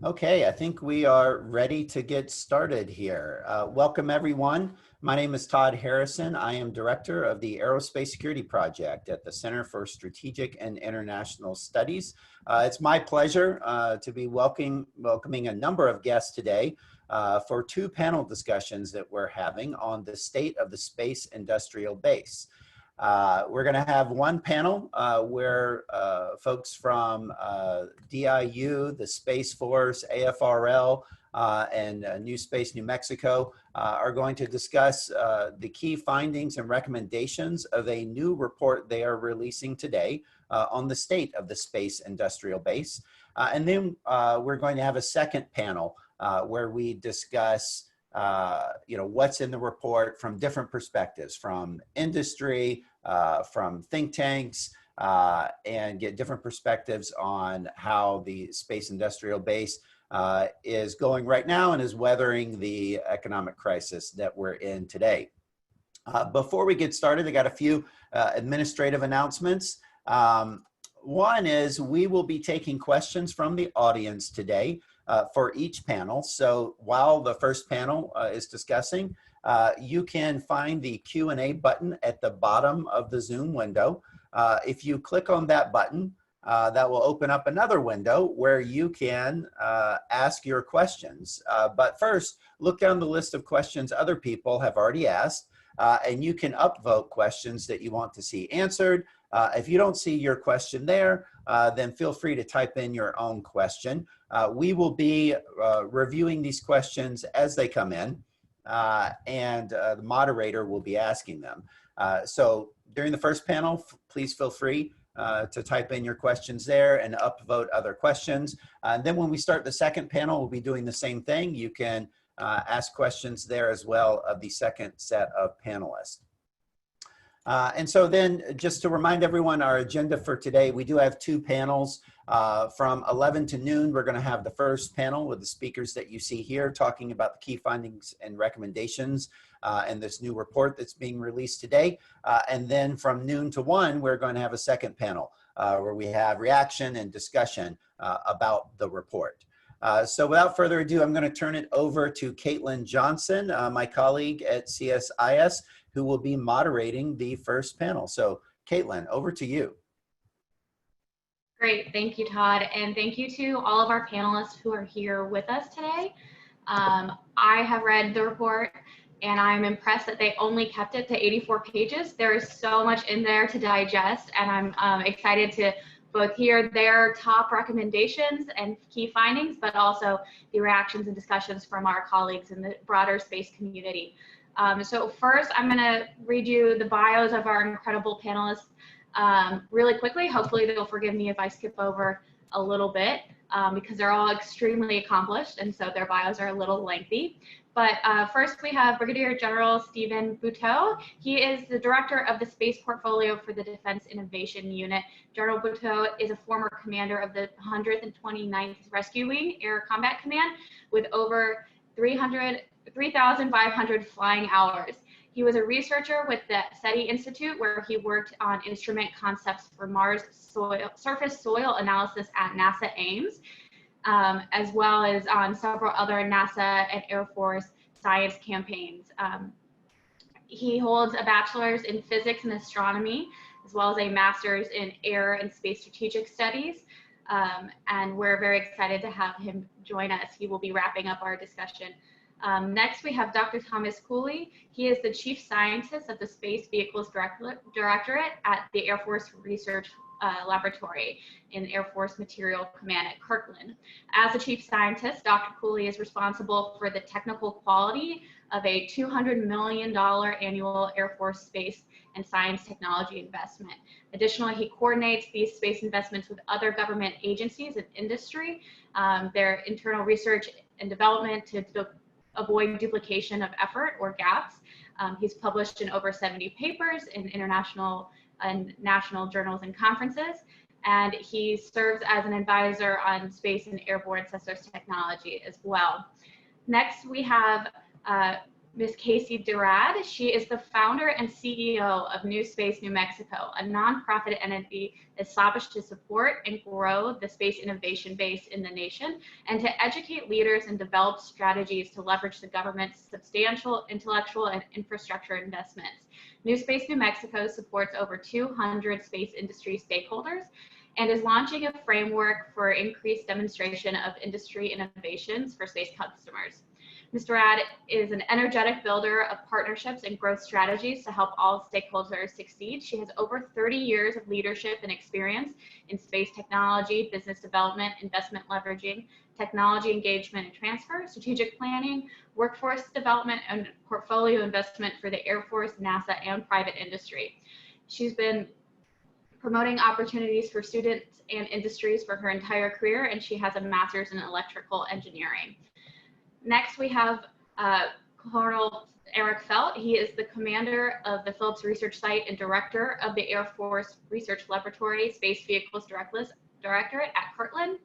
Okay, I think we are ready to get started here. Welcome everyone. My name is Todd Harrison. I am director of the Aerospace Security Project at the Center for Strategic and International Studies. It's my pleasure to be welcoming a number of guests today for two panel discussions that we're having on the state of the space industrial base. We're going to have one panel where folks from DIU, the Space Force, AFRL, and NewSpace New Mexico are going to discuss the key findings and recommendations of a new report they are releasing today on the state of the space industrial base. And then we're going to have a second panel where we discuss what's in the report from different perspectives, from industry, from think tanks, and get different perspectives on how the space industrial base is going right now and is weathering the economic crisis that we're in today. Before we get started, I got a few administrative announcements. One is we will be taking questions from the audience today for each panel. So while the first panel is discussing, you can find the Q&A button at the bottom of the Zoom window. If you click on that button, that will open up another window where you can ask your questions. But first, look down the list of questions other people have already asked, and you can upvote questions that you want to see answered. If you don't see your question there, then feel free to type in your own question. We will be reviewing these questions as they come in, and the moderator will be asking them. So during the first panel, please feel free to type in your questions there and upvote other questions. And then when we start the second panel, we'll be doing the same thing. You can ask questions there as well of the second set of panelists. And so then just to remind everyone, our agenda for today, we do have two panels. From 11 to noon, we're going to have the first panel with the speakers that you see here talking about the key findings and recommendations in this new report that's being released today. And then from noon to 1, we're going to have a second panel where we have reaction and discussion about the report. So without further ado, I'm going to turn it over to Caitlin Johnson, my colleague at CSIS, who will be moderating the first panel. So Caitlin, over to you. Great, thank you, Todd, and thank you to all of our panelists who are here with us today. I have read the report, and I'm impressed that they only kept it to 84 pages. There is so much in there to digest, and I'm excited to both hear their top recommendations and key findings, but also the reactions and discussions from our colleagues in the broader space community. So first, I'm going to read you the bios of our incredible panelists really quickly. Hopefully they'll forgive me if I skip over a little bit because they're all extremely accomplished, and so their bios are a little lengthy. But first we have Brigadier General Stephen Butow. He is the director of the space portfolio for the Defense Innovation Unit. General Butow is a former commander of the 129th Rescue Wing Air Combat Command with over 3,500 flying hours. He was a researcher with the SETI Institute, where he worked on instrument concepts for Mars surface soil analysis at NASA Ames, as well as on several other NASA and Air Force science campaigns. He holds a bachelor's in physics and astronomy, as well as a master's in air and space strategic studies. And we're very excited to have him join us. He will be wrapping up our discussion. Next, we have Dr. Thomas Cooley. He is the Chief Scientist of the Space Vehicles Directorate at the Air Force Research Laboratory in Air Force Materiel Command at Kirtland. As the Chief Scientist, Dr. Cooley is responsible for the technical quality of a $200 million annual Air Force space and science technology investment. Additionally, he coordinates these space investments with other government agencies and industry, their internal research and development to avoid duplication of effort or gaps. He's published in over 70 papers in international and national journals and conferences, and he serves as an advisor on space and airborne sensors technology as well. Next, we have Ms. Casey Durad. She is the founder and CEO of NewSpace New Mexico, a nonprofit entity established to support and grow the space innovation base in the nation and to educate leaders and develop strategies to leverage the government's substantial intellectual and infrastructure investments. NewSpace New Mexico supports over 200 space industry stakeholders and is launching a framework for increased demonstration of industry innovations for space customers. Ms. Durad is an energetic builder of partnerships and growth strategies to help all stakeholders succeed. She has over 30 years of leadership and experience in space technology, business development, investment leveraging, technology engagement and transfer, strategic planning, workforce development, and portfolio investment for the Air Force, NASA, and private industry. She's been promoting opportunities for students and industries for her entire career, and she has a master's in electrical engineering. Next, we have Colonel Eric Felt. He is the commander of the Phillips Research Site and director of the Air Force Research Laboratory Space Vehicles Directorate at Kirtland.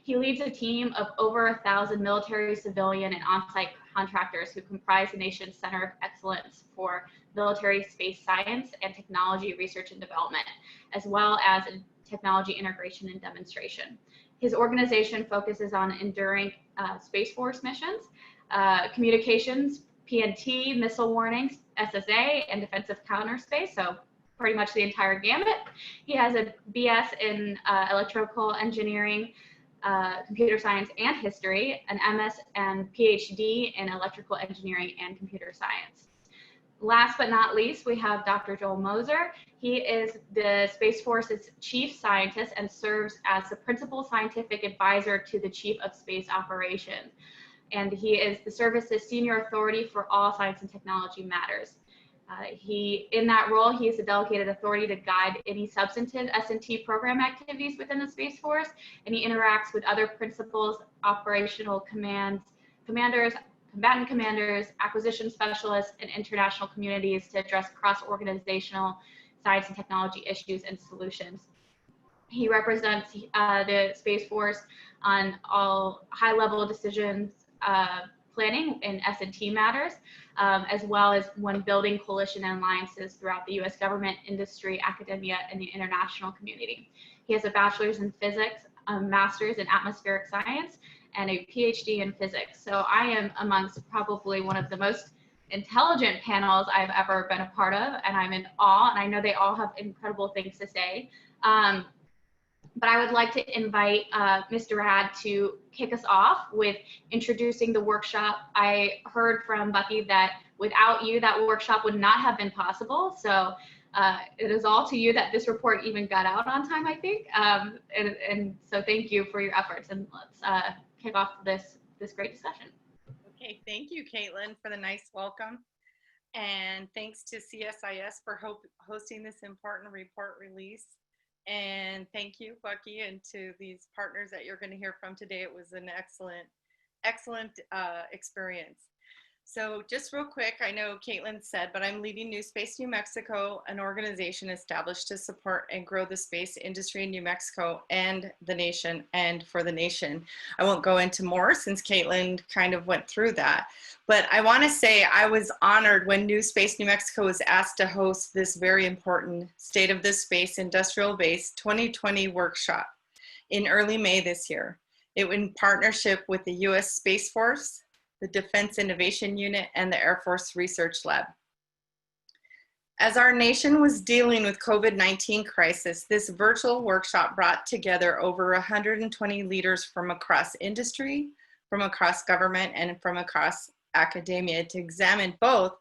He leads a team of over 1,000 military, civilian, and on-site contractors who comprise the nation's Center of Excellence for Military Space Science and Technology Research and Development, as well as technology integration and demonstration. His organization focuses on enduring Space Force missions, communications, PNT, missile warnings, SSA, and defensive counterspace, so pretty much the entire gamut. He has a BS in electrical engineering, computer science and history, an MS and PhD in electrical engineering and computer science. Last but not least, we have Dr. Joel Moser. He is the Space Force's chief scientist and serves as the principal scientific advisor to the chief of space operations. And he is the service's senior authority for all science and technology matters. In that role, he is the delegated authority to guide any substantive S&T program activities within the Space Force, and he interacts with other principals, operational commanders, combatant commanders, acquisition specialists, and international communities to address cross-organizational science and technology issues and solutions. He represents the Space Force on all high-level decisions planning in S&T matters, as well as when building coalition and alliances throughout the U.S. government, industry, academia, and the international community. He has a bachelor's in physics, a master's in atmospheric science, and a PhD in physics. So I am amongst probably one of the most intelligent panels I've ever been a part of, and I'm in awe, and I know they all have incredible things to say. But I would like to invite Ms. Durad to kick us off with introducing the workshop. I heard from Bucky that without you, that workshop would not have been possible. So it is all to you that this report even got out on time, I think. And so thank you for your efforts, and let's kick off this great discussion. Okay, thank you, Caitlin, for the nice welcome. And thanks to CSIS for hosting this important report release. And thank you, Bucky, and to these partners that you're going to hear from today. It was an excellent experience. So just real quick, I know Caitlin said, but I'm leading NewSpace New Mexico, an organization established to support and grow the space industry in New Mexico and the nation, and for the nation. I won't go into more since Caitlin kind of went through that. But I want to say I was honored when NewSpace New Mexico was asked to host this very important State of the Space Industrial Base 2020 workshop in early May this year. It was in partnership with the U.S. Space Force, the Defense Innovation Unit, and the Air Force Research Lab. As our nation was dealing with COVID-19 crisis, this virtual workshop brought together over 120 leaders from across industry, from across government, and from across academia to examine both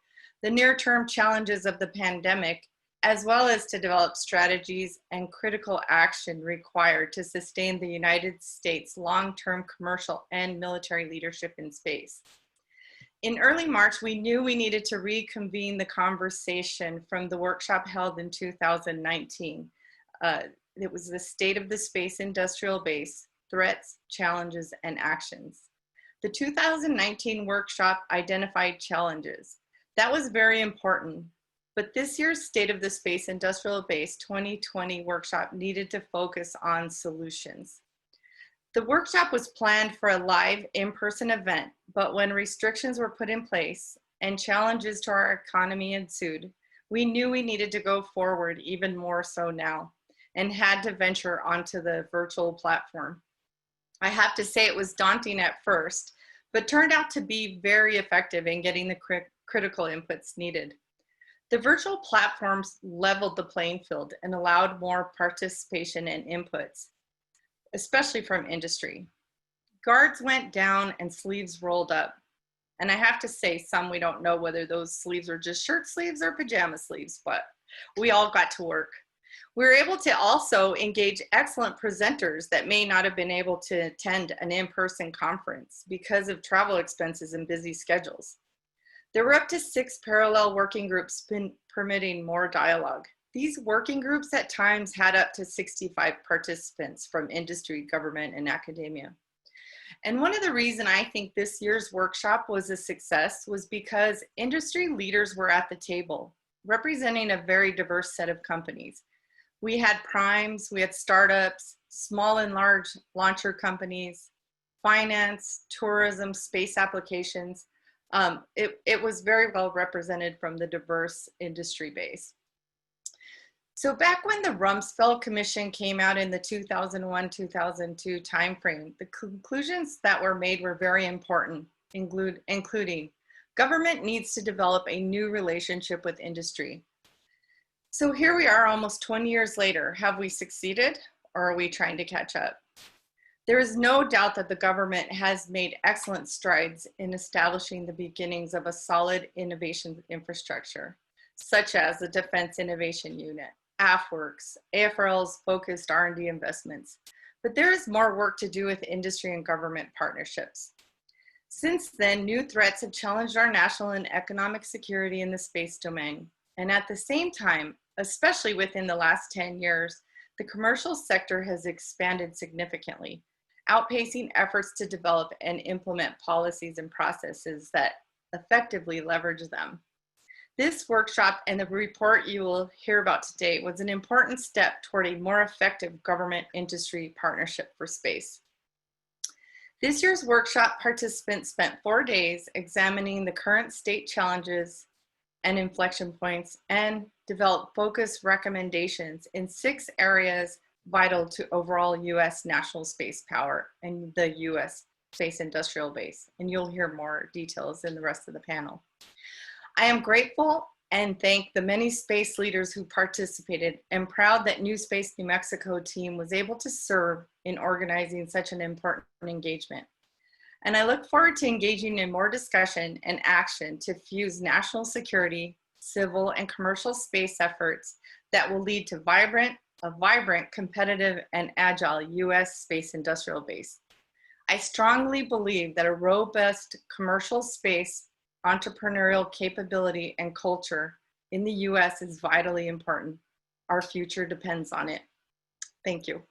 the near-term challenges of the pandemic, as well as to develop strategies and critical action required to sustain the United States' long-term commercial and military leadership in space. In early March, we knew we needed to reconvene the conversation from the workshop held in 2019. It was the State of the Space Industrial Base, Threats, Challenges, and Actions. The 2019 workshop identified challenges. That was very important. But this year's State of the Space Industrial Base 2020 workshop needed to focus on solutions. The workshop was planned for a live in-person event, but when restrictions were put in place and challenges to our economy ensued, we knew we needed to go forward even more so now and had to venture onto the virtual platform. I have to say it was daunting at first, but turned out to be very effective in getting the critical inputs needed. The virtual platforms leveled the playing field and allowed more participation and inputs, especially from industry. Guards went down and sleeves rolled up. And I have to say, some we don't know whether those sleeves are just shirt sleeves or pajama sleeves, but we all got to work. We were able to also engage excellent presenters that may not have been able to attend an in-person conference because of travel expenses and busy schedules. There were up to 6 parallel working groups permitting more dialogue. These working groups at times had up to 65 participants from industry, government, and academia. And one of the reasons I think this year's workshop was a success was because industry leaders were at the table, representing a very diverse set of companies. We had primes, we had startups, small and large launcher companies, finance, tourism, space applications. It was very well represented from the diverse industry base. So back when the Rumsfeld Commission came out in the 2001-2002 timeframe, the conclusions that were made were very important, including government needs to develop a new relationship with industry. So here we are almost 20 years later. Have we succeeded, or are we trying to catch up? There is no doubt that the government has made excellent strides in establishing the beginnings of a solid innovation infrastructure, such as the Defense Innovation Unit, AFWorks, AFRL's focused R&D investments. But there is more work to do with industry and government partnerships. Since then, new threats have challenged our national and economic security in the space domain. And at the same time, especially within the last 10 years, the commercial sector has expanded significantly, outpacing efforts to develop and implement policies and processes that effectively leverage them. This workshop and the report you will hear about today was an important step toward a more effective government-industry partnership for space. This year's workshop participants spent 4 days examining the current state challenges and inflection points and developed focused recommendations in 6 areas vital to overall U.S. national space power and the U.S. space industrial base. And you'll hear more details in the rest of the panel. I am grateful and thank the many space leaders who participated and proud that NewSpace New Mexico team was able to serve in organizing such an important engagement. And I look forward to engaging in more discussion and action to fuse national security, civil and commercial space efforts that will lead to a vibrant, competitive, and agile U.S. space industrial base. I strongly believe that a robust commercial space entrepreneurial capability and culture in the U.S. is vitally important. Our future depends on it. Thank you.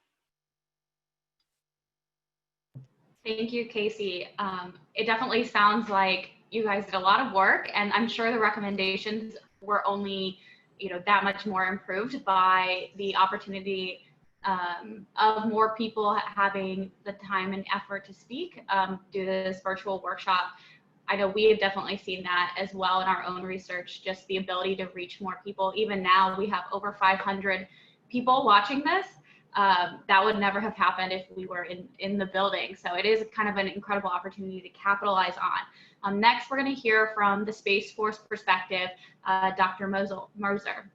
Thank you, Casey. It definitely sounds like you guys did a lot of work, and I'm sure the recommendations were only, that much more improved by the opportunity of more people having the time and effort to speak due to this virtual workshop. I know we have definitely seen that as well in our own research, just the ability to reach more people. Even now, we have over 500 people watching this. That would never have happened if we were in the building. So it is kind of an incredible opportunity to capitalize on. Next, we're going to hear from the Space Force perspective, Dr. Moser.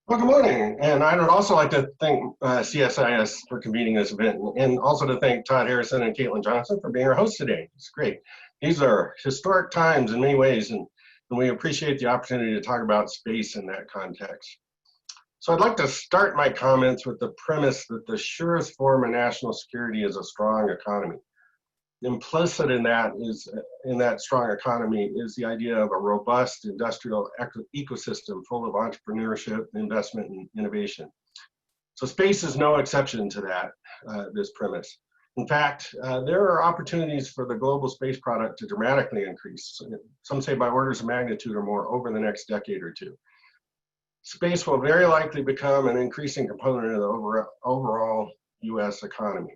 Well, good morning. And I would also like to thank CSIS for convening this event, and also to thank Todd Harrison and Caitlin Johnson for being our hosts today. It's great. These are historic times in many ways, and we appreciate the opportunity to talk about space in that context. So I'd like to start my comments with the premise that the surest form of national security is a strong economy. Implicit in that strong economy is the idea of a robust industrial ecosystem full of entrepreneurship, investment, and innovation. So space is no exception to that, this premise. In fact, there are opportunities for the global space product to dramatically increase, some say by orders of magnitude or more, over the next decade or two. Space will very likely become an increasing component of the overall U.S. economy.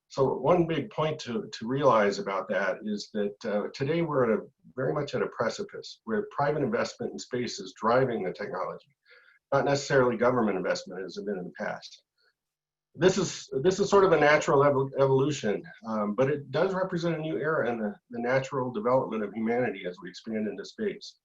So one big point to realize about that is that today we're at a very much at a precipice where private investment in space is driving the technology, not necessarily government investment as has been in the past. This is sort of a natural evolution, but it does represent a new era in the natural development of humanity as we expand into space.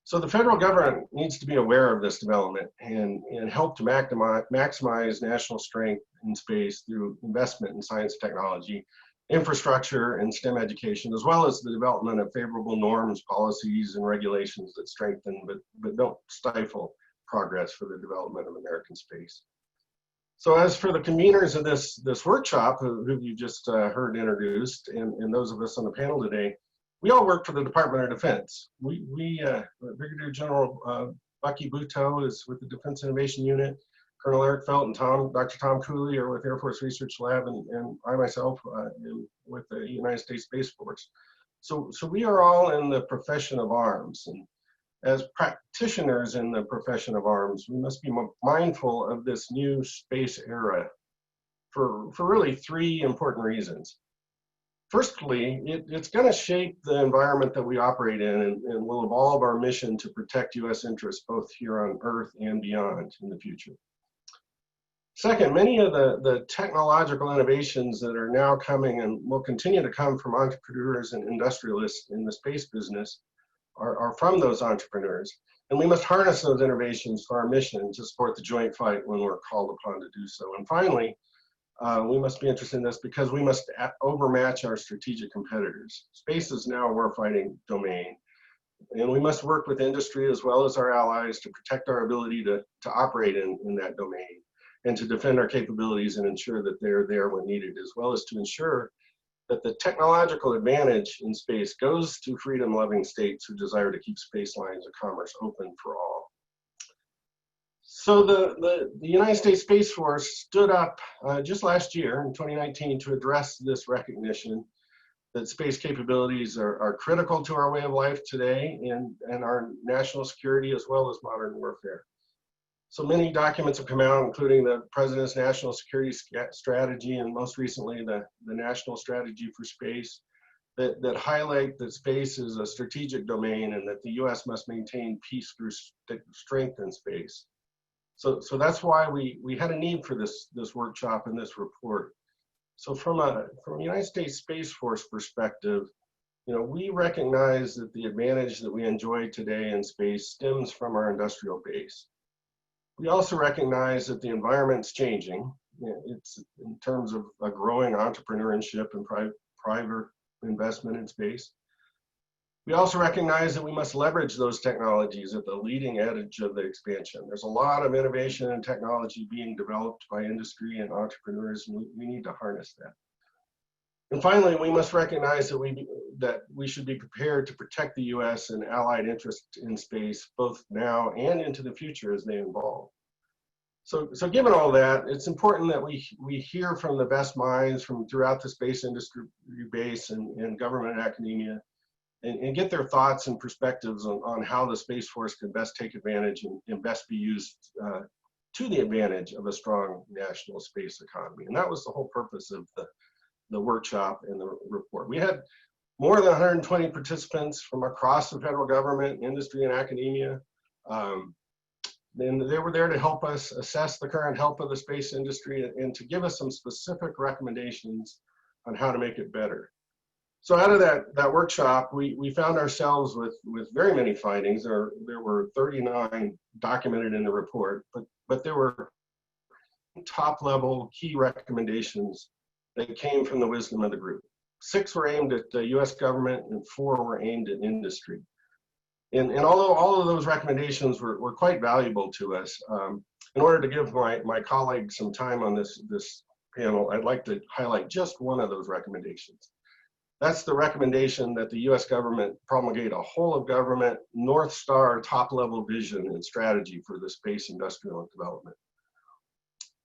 So the federal government needs to be aware of this development and help to maximize national strength in space through investment in science and technology, infrastructure, and STEM education, as well as the development of favorable norms, policies, and regulations that strengthen but don't stifle progress for the development of American space. So as for the conveners of this workshop, who you just heard introduced, and those of us on the panel today, we all work for the Department of Defense. Brigadier General Bucky Butow is with the Defense Innovation Unit. Colonel Eric Felt and Dr. Tom Cooley are with Air Force Research Lab, and I myself am with the United States Space Force. So we are all in the profession of arms. And as practitioners in the profession of arms, we must be mindful of this new space era for really three important reasons. Firstly, it's going to shape the environment that we operate in and will evolve our mission to protect U.S. interests both here on Earth and beyond in the future. Second, many of the technological innovations that are now coming and will continue to come from entrepreneurs and industrialists in the space business are from those entrepreneurs. And we must harness those innovations for our mission to support the joint fight when we're called upon to do so. And finally, we must be interested in this because we must overmatch our strategic competitors. Space is now a warfighting domain, and we must work with industry as well as our allies to protect our ability to operate in that domain and to defend our capabilities and ensure that they're there when needed, as well as to ensure that the technological advantage in space goes to freedom-loving states who desire to keep space lines of commerce open for all. So the United States Space Force stood up just last year in 2019 to address this recognition that space capabilities are critical to our way of life today and our national security as well as modern warfare. So many documents have come out, including the President's National Security Strategy and most recently the National Strategy for Space that highlight that space is a strategic domain and that the U.S. must maintain peace through strength in space. So that's why we had a need for this workshop and this report. So from a United States Space Force perspective, we recognize that the advantage that we enjoy today in space stems from our industrial base. We also recognize that the environment's changing. It's in terms of a growing entrepreneurship and private investment in space. We also recognize that we must leverage those technologies at the leading edge of the expansion. There's a lot of innovation and technology being developed by industry and entrepreneurs, and we need to harness that. And finally, we must recognize that we should be prepared to protect the U.S. and allied interests in space, both now and into the future as they evolve. So given all that, it's important that we hear from the best minds from throughout the space industry base and government and academia, and get their thoughts and perspectives on how the Space Force can best take advantage and best be used to the advantage of a strong national space economy. And that was the whole purpose of the workshop and the report. We had more than 120 participants from across the federal government, industry, and academia. And they were there to help us assess the current health of the space industry and to give us some specific recommendations on how to make it better. So out of that workshop, we found ourselves with very many findings. There were 39 documented in the report, but there were top-level key recommendations that came from the wisdom of the group. 6 were aimed at the U.S. government and 4 were aimed at industry. And although all of those recommendations were quite valuable to us, in order to give my colleagues some time on this panel, I'd like to highlight just one of those recommendations. That's the recommendation that the U.S. government promulgate a whole of government North Star top-level vision and strategy for the space industrial development.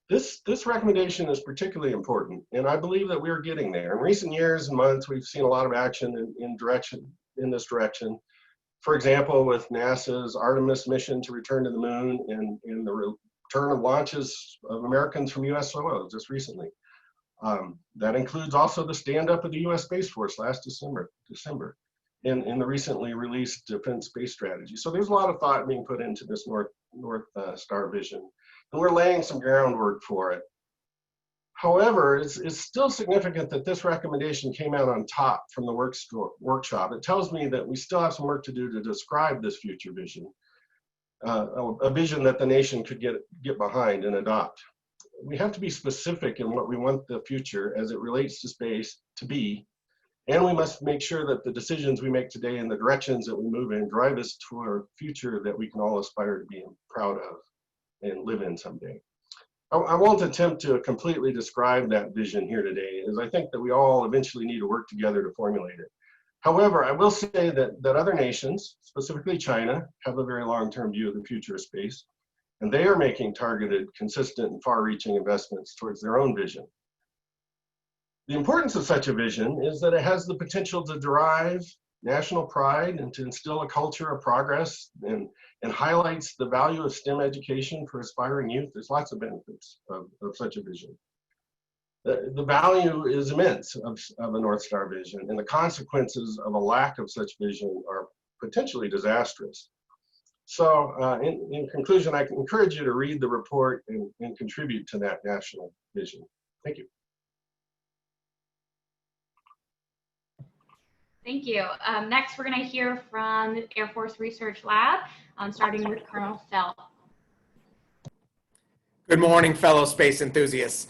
This recommendation is particularly important, and I believe that we are getting there. In recent years and months, we've seen a lot of action in this direction. For example, with NASA's Artemis mission to return to the moon and the return of launches of Americans from U.S. soil just recently. That includes also the stand-up of the U.S. Space Force last December. in the recently released Defense Space Strategy. So there's a lot of thought being put into this North Star vision, and we're laying some groundwork for it. However, it's still significant that this recommendation came out on top from the workshop. It tells me that we still have some work to do to describe this future vision, a vision that the nation could get behind and adopt. We have to be specific in what we want the future as it relates to space to be, and we must make sure that the decisions we make today and the directions that we move in drive us to a future that we can all aspire to be proud of and live in someday. I won't attempt to completely describe that vision here today, as I think that we all eventually need to work together to formulate it. However, I will say that other nations, specifically China, have a very long-term view of the future of space, and they are making targeted, consistent, and far-reaching investments towards their own vision. The importance of such a vision is that it has the potential to derive national pride and to instill a culture of progress and highlights the value of STEM education for aspiring youth. There's lots of benefits of such a vision. The value is immense of a North Star vision, and the consequences of a lack of such vision are potentially disastrous. So in conclusion, I encourage you to read the report and contribute to that national vision. Thank you. Thank you. Next, we're going to hear from the Air Force Research Lab, starting with Colonel Felt. Good morning, fellow space enthusiasts.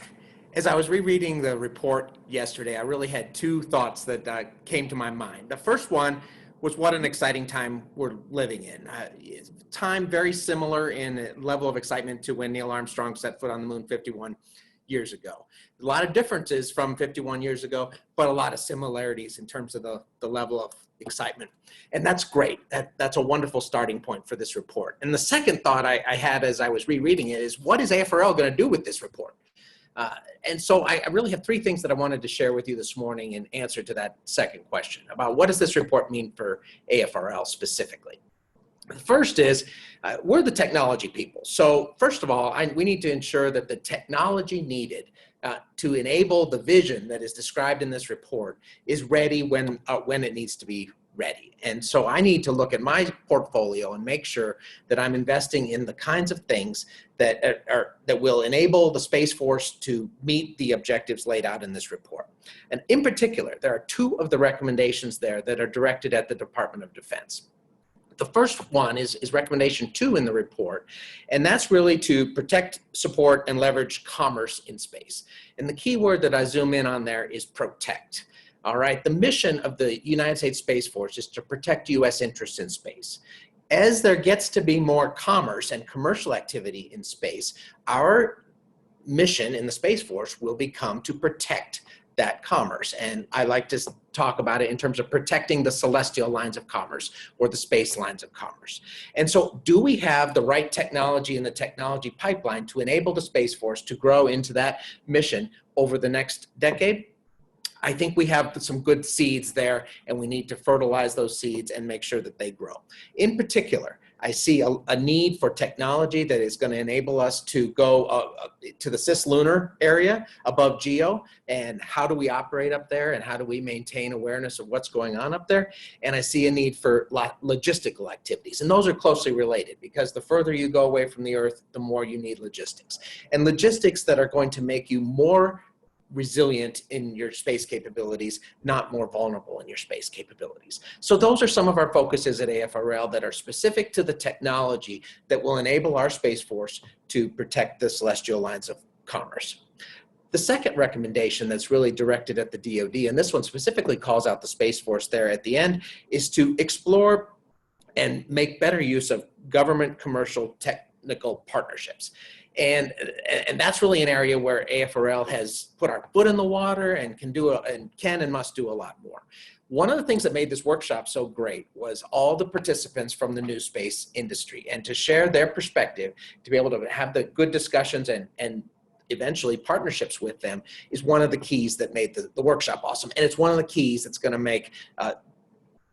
As I was rereading the report yesterday, I really had two thoughts that came to my mind. The first one was what an exciting time we're living in. Time very similar in level of excitement to when Neil Armstrong set foot on the moon 51 years ago. A lot of differences from 51 years ago, but a lot of similarities in terms of the level of excitement. And that's great. That's a wonderful starting point for this report. And the second thought I had as I was rereading it is, what is AFRL going to do with this report? And so I really have three things that I wanted to share with you this morning in answer to that second question about what does this report mean for AFRL specifically. The first is we're the technology people. So first of all, we need to ensure that the technology needed to enable the vision that is described in this report is ready when it needs to be ready. And so I need to look at my portfolio and make sure that I'm investing in the kinds of things that will enable the Space Force to meet the objectives laid out in this report. And in particular, there are two of the recommendations there that are directed at the Department of Defense. The first one is recommendation 2 in the report, and that's really to protect, support, and leverage commerce in space. And the key word that I zoom in on there is protect. All right, the mission of the United States Space Force is to protect U.S. interests in space. As there gets to be more commerce and commercial activity in space, our mission in the Space Force will become to protect that commerce. And I like to talk about it in terms of protecting the celestial lines of commerce or the space lines of commerce. And so do we have the right technology in the technology pipeline to enable the Space Force to grow into that mission over the next decade? I think we have some good seeds there, and we need to fertilize those seeds and make sure that they grow. In particular, I see a need for technology that is going to enable us to go to the cislunar area above GEO, and how do we operate up there, and how do we maintain awareness of what's going on up there. And I see a need for logistical activities, and those are closely related because the further you go away from the Earth, the more you need logistics. And logistics that are going to make you more resilient in your space capabilities, not more vulnerable in your space capabilities. So those are some of our focuses at AFRL that are specific to the technology that will enable our Space Force to protect the celestial lines of commerce. The second recommendation that's really directed at the DoD, and this one specifically calls out the Space Force there at the end, is to explore and make better use of government commercial technical partnerships. And that's really an area where AFRL has put our foot in the water and can and must do a lot more. One of the things that made this workshop so great was all the participants from the new space industry, and to share their perspective, to be able to have the good discussions and eventually partnerships with them is one of the keys that made the workshop awesome. And it's one of the keys that's going to make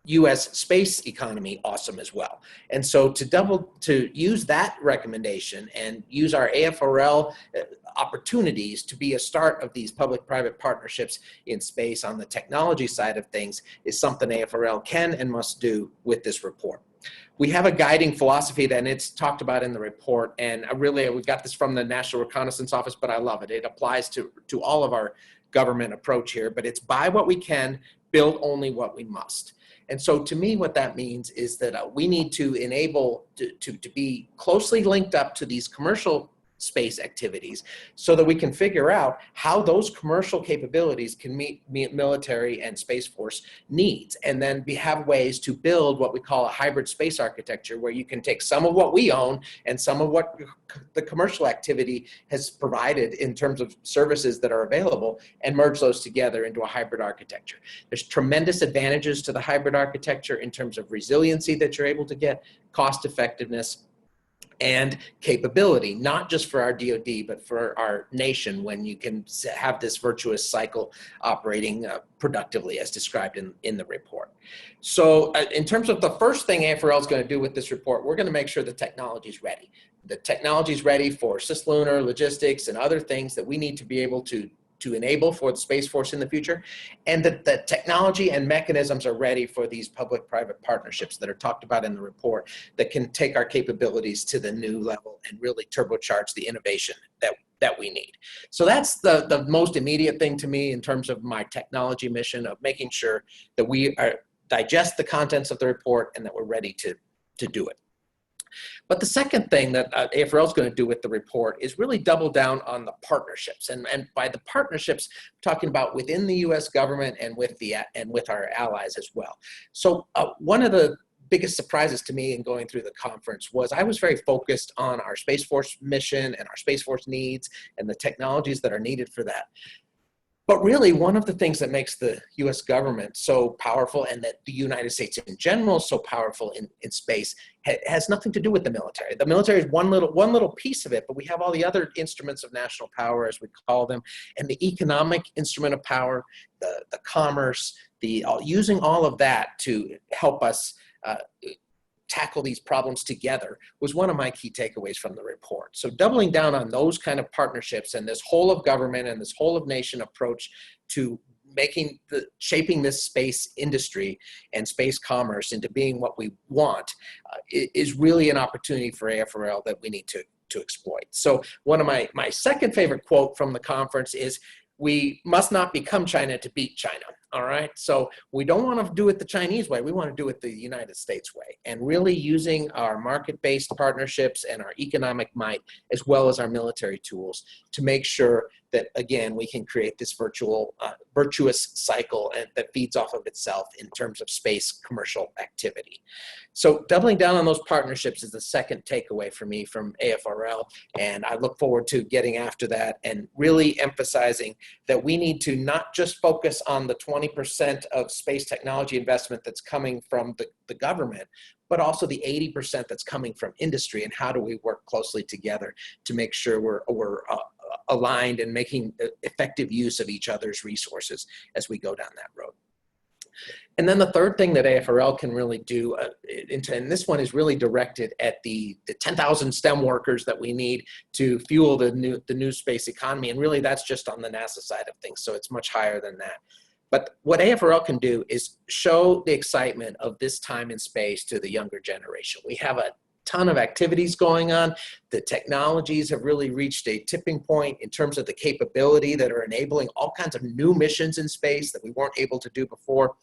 U.S. space economy awesome as well. And so to use that recommendation and use our AFRL opportunities to be a start of these public-private partnerships in space on the technology side of things is something AFRL can and must do with this report. We have a guiding philosophy that, and it's talked about in the report, and we got this from the National Reconnaissance Office, but I love it. It applies to all of our government approach here, but it's buy what we can, build only what we must. And so to me, what that means is that we need to enable to be closely linked up to these commercial space activities so that we can figure out how those commercial capabilities can meet military and Space Force needs. And then we have ways to build what we call a hybrid space architecture, where you can take some of what we own and some of what the commercial activity has provided in terms of services that are available and merge those together into a hybrid architecture. There's tremendous advantages to the hybrid architecture in terms of resiliency that you're able to get, cost effectiveness, and capability, not just for our DoD, but for our nation, when you can have this virtuous cycle operating productively as described in the report. So in terms of the first thing AFRL is going to do with this report, we're going to make sure the technology is ready. The technology is ready for cislunar logistics and other things that we need to be able to enable for the Space Force in the future, and that the technology and mechanisms are ready for these public-private partnerships that are talked about in the report that can take our capabilities to the new level and really turbocharge the innovation that we need. So that's the most immediate thing to me in terms of my technology mission of making sure that we digest the contents of the report and that we're ready to do it. But the second thing that AFRL is going to do with the report is really double down on the partnerships. And by the partnerships, I'm talking about within the U.S. government and with our allies as well. So one of the biggest surprises to me in going through the conference was I was very focused on our Space Force mission and our Space Force needs and the technologies that are needed for that. But really, one of the things that makes the U.S. government so powerful, and that the United States in general is so powerful in space, has nothing to do with the military. The military is one little piece of it, but we have all the other instruments of national power, as we call them, and the economic instrument of power, the commerce, using all of that to help us tackle these problems together was one of my key takeaways from the report. So doubling down on those kind of partnerships and this whole of government and this whole of nation approach to shaping this space industry and space commerce into being what we want is really an opportunity for AFRL that we need to exploit. So one of my second favorite quote from the conference is, "We must not become China to beat China." All right. So we don't want to do it the Chinese way. We want to do it the United States way, and really using our market-based partnerships and our economic might, as well as our military tools, to make sure that, again, we can create this virtuous cycle that feeds off of itself in terms of space commercial activity. So doubling down on those partnerships is the second takeaway for me from AFRL, and I look forward to getting after that and really emphasizing that we need to not just focus on the 20% of space technology investment that's coming from the government, but also the 80% that's coming from industry, and how do we work closely together to make sure we're aligned and making effective use of each other's resources as we go down that road. And then the third thing that AFRL can really do, and this one is really directed at the 10,000 STEM workers that we need to fuel the new space economy. And really that's just on the NASA side of things, so it's much higher than that. But what AFRL can do is show the excitement of this time in space to the younger generation. We have a ton of activities going on. The technologies have really reached a tipping point in terms of the capability that are enabling all kinds of new missions in space that we weren't able to do before.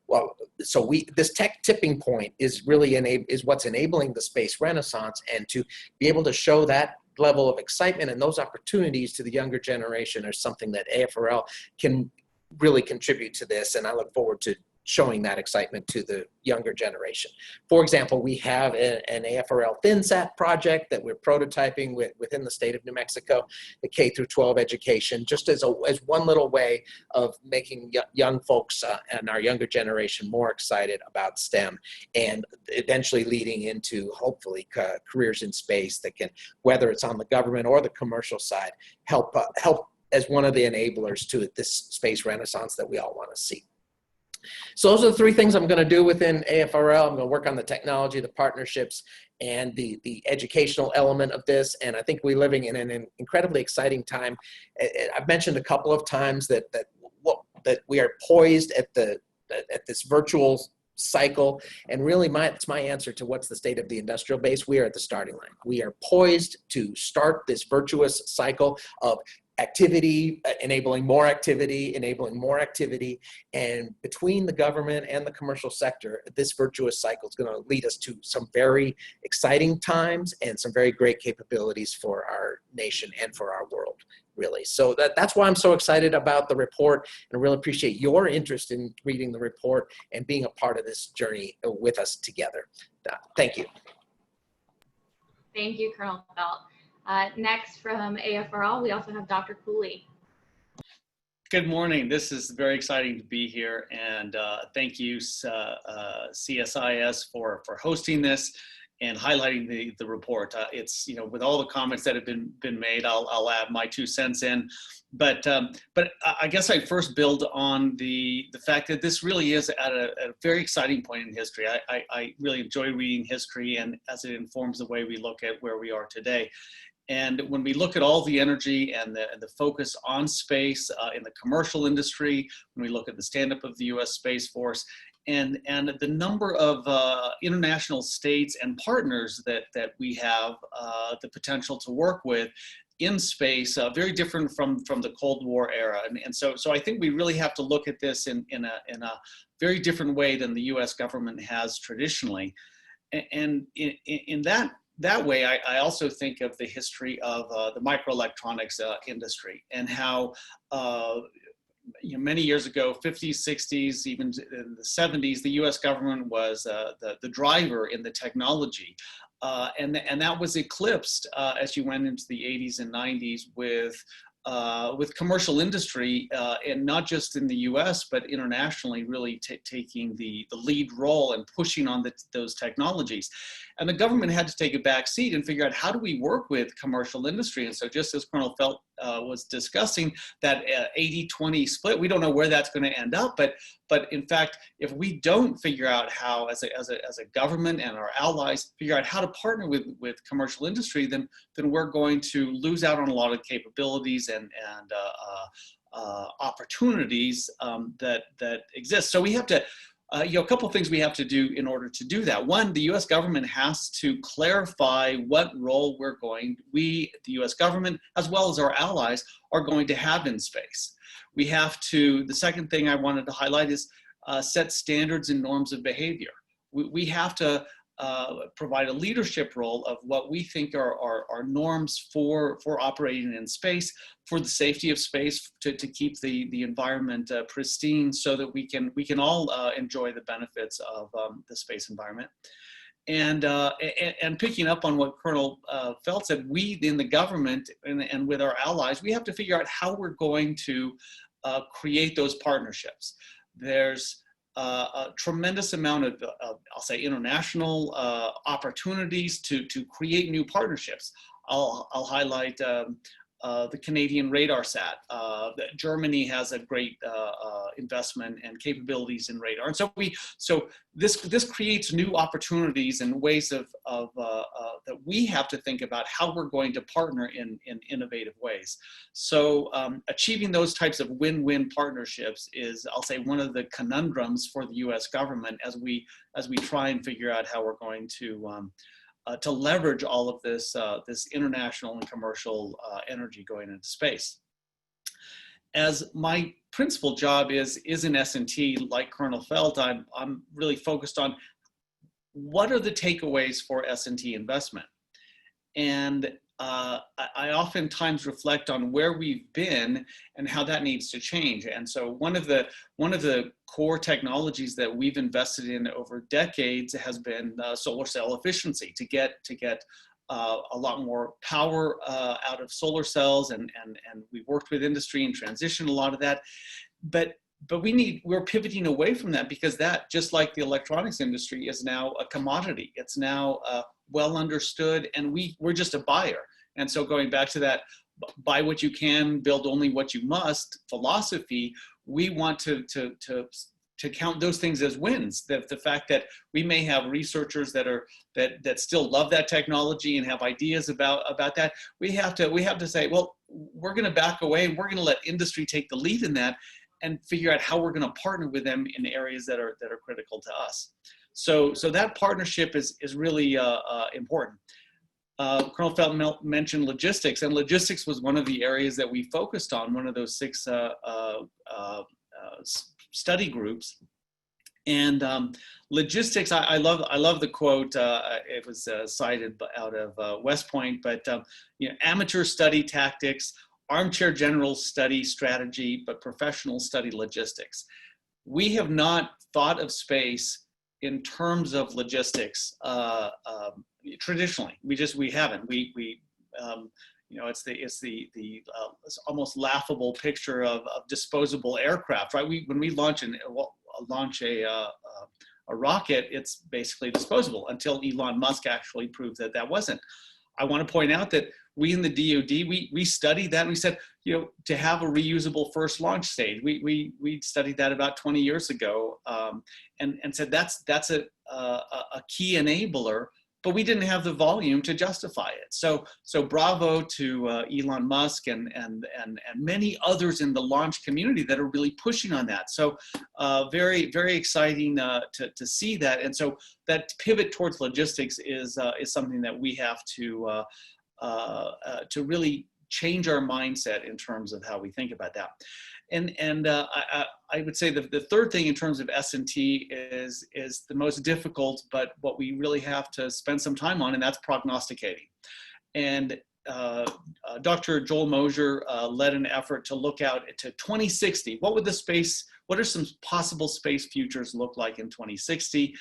Well, so this tech tipping point is really what's enabling the space renaissance, and to be able to show that level of excitement and those opportunities to the younger generation are something that AFRL can really contribute to this, and I look forward to showing that excitement to the younger generation. For example, we have an AFRL ThinSat project that we're prototyping within the state of New Mexico, the K through 12 education, just as one little way of making young folks and our younger generation more excited about STEM, and eventually leading into, hopefully, careers in space that can, whether it's on the government or the commercial side, help as one of the enablers to this space renaissance that we all want to see. So those are the three things I'm going to do within AFRL. I'm going to work on the technology, the partnerships, and the educational element of this. And I think we're living in an incredibly exciting time. I've mentioned a couple of times that we are poised at this virtual cycle, and really it's my answer to what's the state of the industrial base. We are at the starting line. We are poised to start this virtuous cycle of activity, enabling more activity, and between the government and the commercial sector, this virtuous cycle is going to lead us to some very exciting times and some very great capabilities for our nation and for our world, really. So that's why I'm so excited about the report, and I really appreciate your interest in reading the report and being a part of this journey with us together. Thank you. Thank you, Colonel Felt. Next from AFRL, we also have Dr. Cooley. Good morning. This is very exciting to be here, and thank you, CSIS, for hosting this and highlighting the report. It's, with all the comments that have been made, I'll add my 2 cents in. But I guess I'd first build on the fact that this really is at a very exciting point in history. I really enjoy reading history, and as it informs the way we look at where we are today. And when we look at all the energy and the focus on space in the commercial industry, when we look at the stand-up of the U.S. Space Force, and the number of international states and partners that we have the potential to work with in space, very different from the Cold War era. And so I think we really have to look at this in a very different way than the U.S. government has traditionally. And in that way, I also think of the history of the microelectronics industry, and how many years ago, 50s, 60s, even in the 70s, the U.S. government was the driver in the technology. And that was eclipsed as you went into the 80s and 90s with commercial industry, and not just in the U.S., but internationally, really taking the lead role and pushing on those technologies. And the government had to take a back seat and figure out, how do we work with commercial industry? And so, just as Colonel Felt was discussing, that 80-20 split, we don't know where that's going to end up, but in fact, if we don't figure out how, as a government and our allies, figure out how to partner with commercial industry, then we're going to lose out on a lot of capabilities and opportunities that exist. So we have to, a couple of things we have to do in order to do that. One, the U.S. government has to clarify what role we, the U.S. government, as well as our allies, are going to have in space. We have to, the second thing I wanted to highlight is set standards and norms of behavior. We have to provide a leadership role of what we think are norms for operating in space, for the safety of space, to keep the environment pristine, so that we can all enjoy the benefits of the space environment. And picking up on what Colonel Felt said, we in the government and with our allies, we have to figure out how we're going to create those partnerships. There's a tremendous amount of I'll say, international opportunities to create new partnerships. I'll highlight the Canadian radar sat. Germany has a great investment and capabilities in radar, and so this creates new opportunities and ways of that we have to think about how we're going to partner in innovative ways. So achieving those types of win-win partnerships is, I'll say, one of the conundrums for the U.S. government as we try and figure out how we're going to leverage all of this international and commercial energy going into space. As my principal job is in S&T, like Colonel Felt, I'm really focused on what are the takeaways for S&T investment. And I oftentimes reflect on where we've been and how that needs to change. And so one of the core technologies that we've invested in over decades has been solar cell efficiency, to get a lot more power out of solar cells, and we've worked with industry and transitioned a lot of that. But we're pivoting away from that, because that, just like the electronics industry, is now a commodity. It's now well understood, and we're just a buyer. And so going back to that buy what you can, build only what you must philosophy, we want to count those things as wins. That the fact that we may have researchers that still love that technology and have ideas about that, we have to say, well, we're going to back away and we're going to let industry take the lead in that, and figure out how we're going to partner with them in areas that are critical to us. So that partnership is really important. Colonel Felton mentioned logistics, and logistics was one of the areas that we focused on, one of those 6 study groups. And logistics, I love the quote. It was cited out of West Point, but amateur study tactics, armchair generals study strategy, but professionals study logistics. We have not thought of space in terms of logistics traditionally. We haven't. It's the almost laughable picture of disposable aircraft, right? When we launch a rocket, it's basically disposable until Elon Musk actually proved that wasn't. I want to point out that we in the DoD, we studied that, and we said, to have a reusable first launch stage, we studied that about 20 years ago, and said that's a key enabler, but we didn't have the volume to justify it. So bravo to Elon Musk and many others in the launch community that are really pushing on that. So very, very exciting to see that. And so that pivot towards logistics is something that we have to really change our mindset in terms of how we think about that. And I would say the third thing in terms of S&T is the most difficult, but what we really have to spend some time on, and that's prognosticating. And Dr. Joel Mosier led an effort to look out to 2060. What are some possible space futures look like in 2060?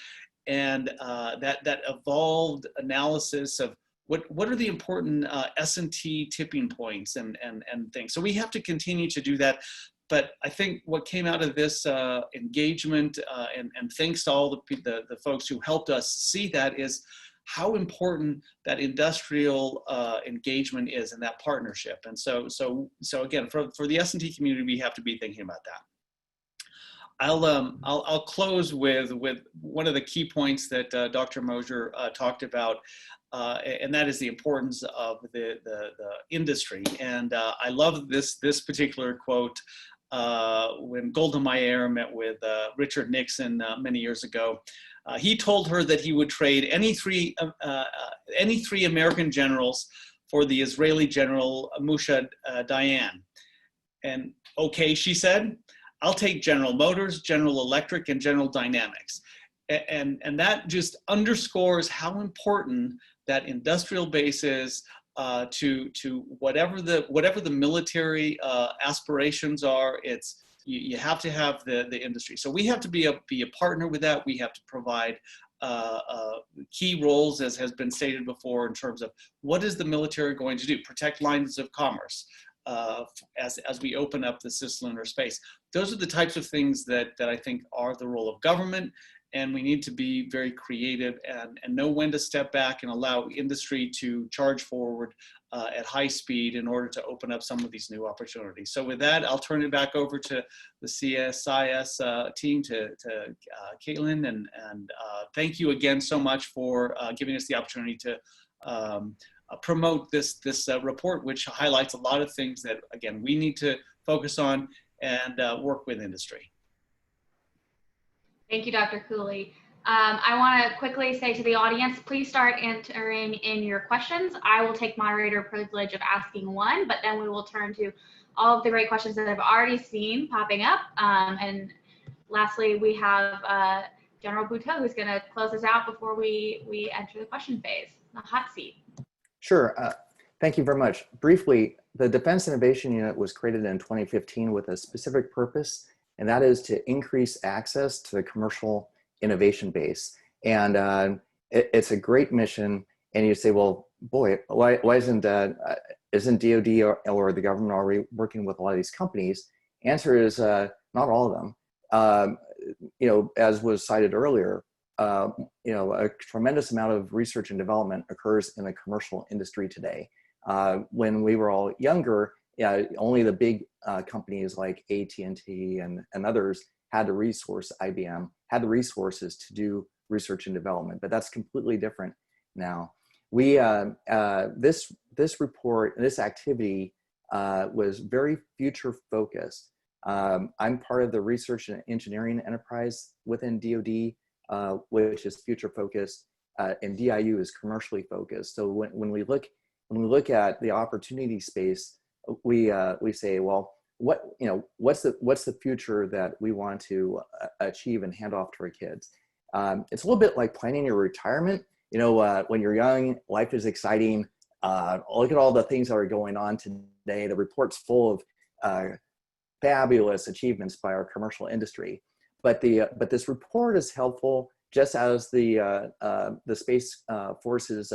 And that evolved analysis of what are the important S&T tipping points and things. So we have to continue to do that. But I think what came out of this engagement, and thanks to all the folks who helped us see that, is how important that industrial engagement is and that partnership. And so again, for the S&T community, we have to be thinking about that. I'll close with one of the key points that Dr. Mosier talked about, and that is the importance of the industry. And I love this particular quote. When Golda Meir met with Richard Nixon many years ago, he told her that he would trade any three American generals for the Israeli general Moshe Dayan. And okay, she said, I'll take General Motors, General Electric, and General Dynamics. And that just underscores how important that industrial base is to whatever the military aspirations are. You have to have the industry. So we have to be a partner with that. We have to provide key roles, as has been stated before, in terms of what is the military going to do? Protect lines of commerce as we open up the cislunar space. Those are the types of things that I think are the role of government. And we need to be very creative and know when to step back and allow industry to charge forward at high speed in order to open up some of these new opportunities. So with that, I'll turn it back over to the CSIS team, to Caitlin, and thank you again so much for giving us the opportunity to promote this report, which highlights a lot of things that, again, we need to focus on and work with industry. Thank you, Dr. Cooley. I want to quickly say to the audience, please start entering in your questions. I will take moderator privilege of asking one, but then we will turn to all of the great questions that I've already seen popping up. And lastly, we have General Butow, who's going to close us out before we enter the question phase, the hot seat. Sure. Thank you very much. Briefly, the Defense Innovation Unit was created in 2015 with a specific purpose, and that is to increase access to the commercial innovation base. And it's a great mission. And you say, well, boy, why isn't DoD or the government already working with a lot of these companies? Answer is not all of them. As was cited earlier, a tremendous amount of research and development occurs in the commercial industry today. When we were all younger, only the big companies like AT&T and others had the resource, IBM had the resources to do research and development, but that's completely different now. We, this report, this activity was very future focused. I'm part of the research and engineering enterprise within DoD, which is future focused, and DIU is commercially focused. So when we look at the opportunity space, we say, well, what's the future that we want to achieve and hand off to our kids? It's a little bit like planning your retirement. When you're young, life is exciting. Look at all the things that are going on today. The report's full of fabulous achievements by our commercial industry, but this report is helpful, just as the Space Force's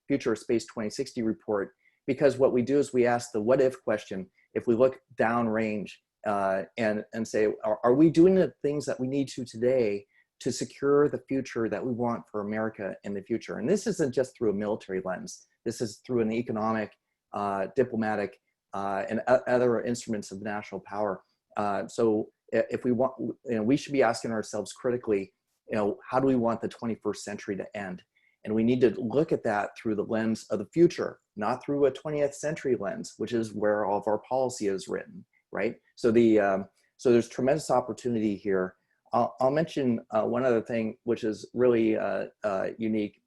Future Space 2060 report, because what we do is we ask the what if question. If we look downrange and say, are we doing the things that we need to today to secure the future that we want for America in the future? And this isn't just through a military lens. This is through an economic, diplomatic, and other instruments of national power. So if we want, we should be asking ourselves critically, how do we want the 21st century to end? And we need to look at that through the lens of the future, not through a 20th century lens, which is where all of our policy is written, right? So so there's tremendous opportunity here. I'll mention one other thing, which is really unique.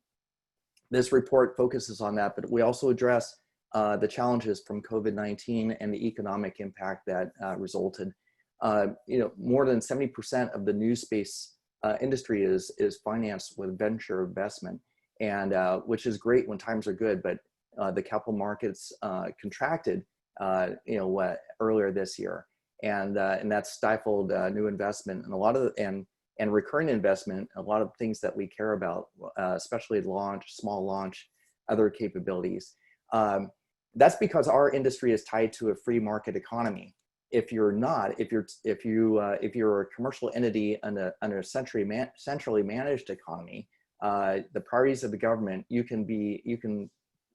This report focuses on that, but we also address the challenges from COVID-19 and the economic impact that resulted. More than 70% of the new space industry is financed with venture investment, and which is great when times are good, but the capital markets contracted earlier this year, and that stifled new investment and a lot of and recurring investment, a lot of things that we care about, especially launch, small launch, other capabilities. That's because our industry is tied to a free market economy. If you're not, if you're a commercial entity under a centrally managed economy, the priorities of the government, you can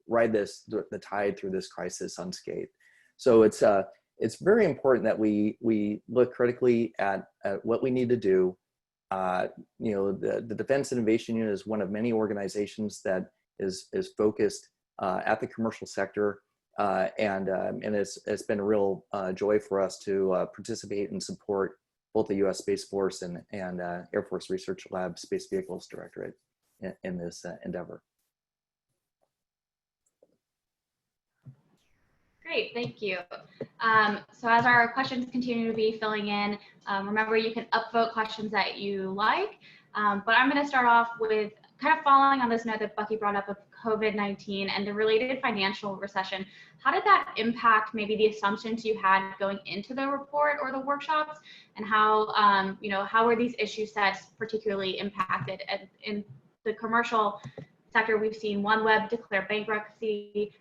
ride the tide through this crisis unscathed. So it's very important that we look critically at what we need to do. The Defense Innovation Unit is one of many organizations that is focused at the commercial sector, and it's been a real joy for us to participate and support both the U.S. Space Force and Air Force Research Lab Space Vehicles Directorate in this endeavor. Great, thank you. So as our questions continue to be filling in, remember you can upvote questions that you like, but I'm going to start off with kind of following on this note that Bucky brought up of COVID-19 and the related financial recession. How did that impact maybe the assumptions you had going into the report or the workshops, and how how were these issue sets particularly impacted? And in the commercial sector, we've seen OneWeb declare bankruptcy.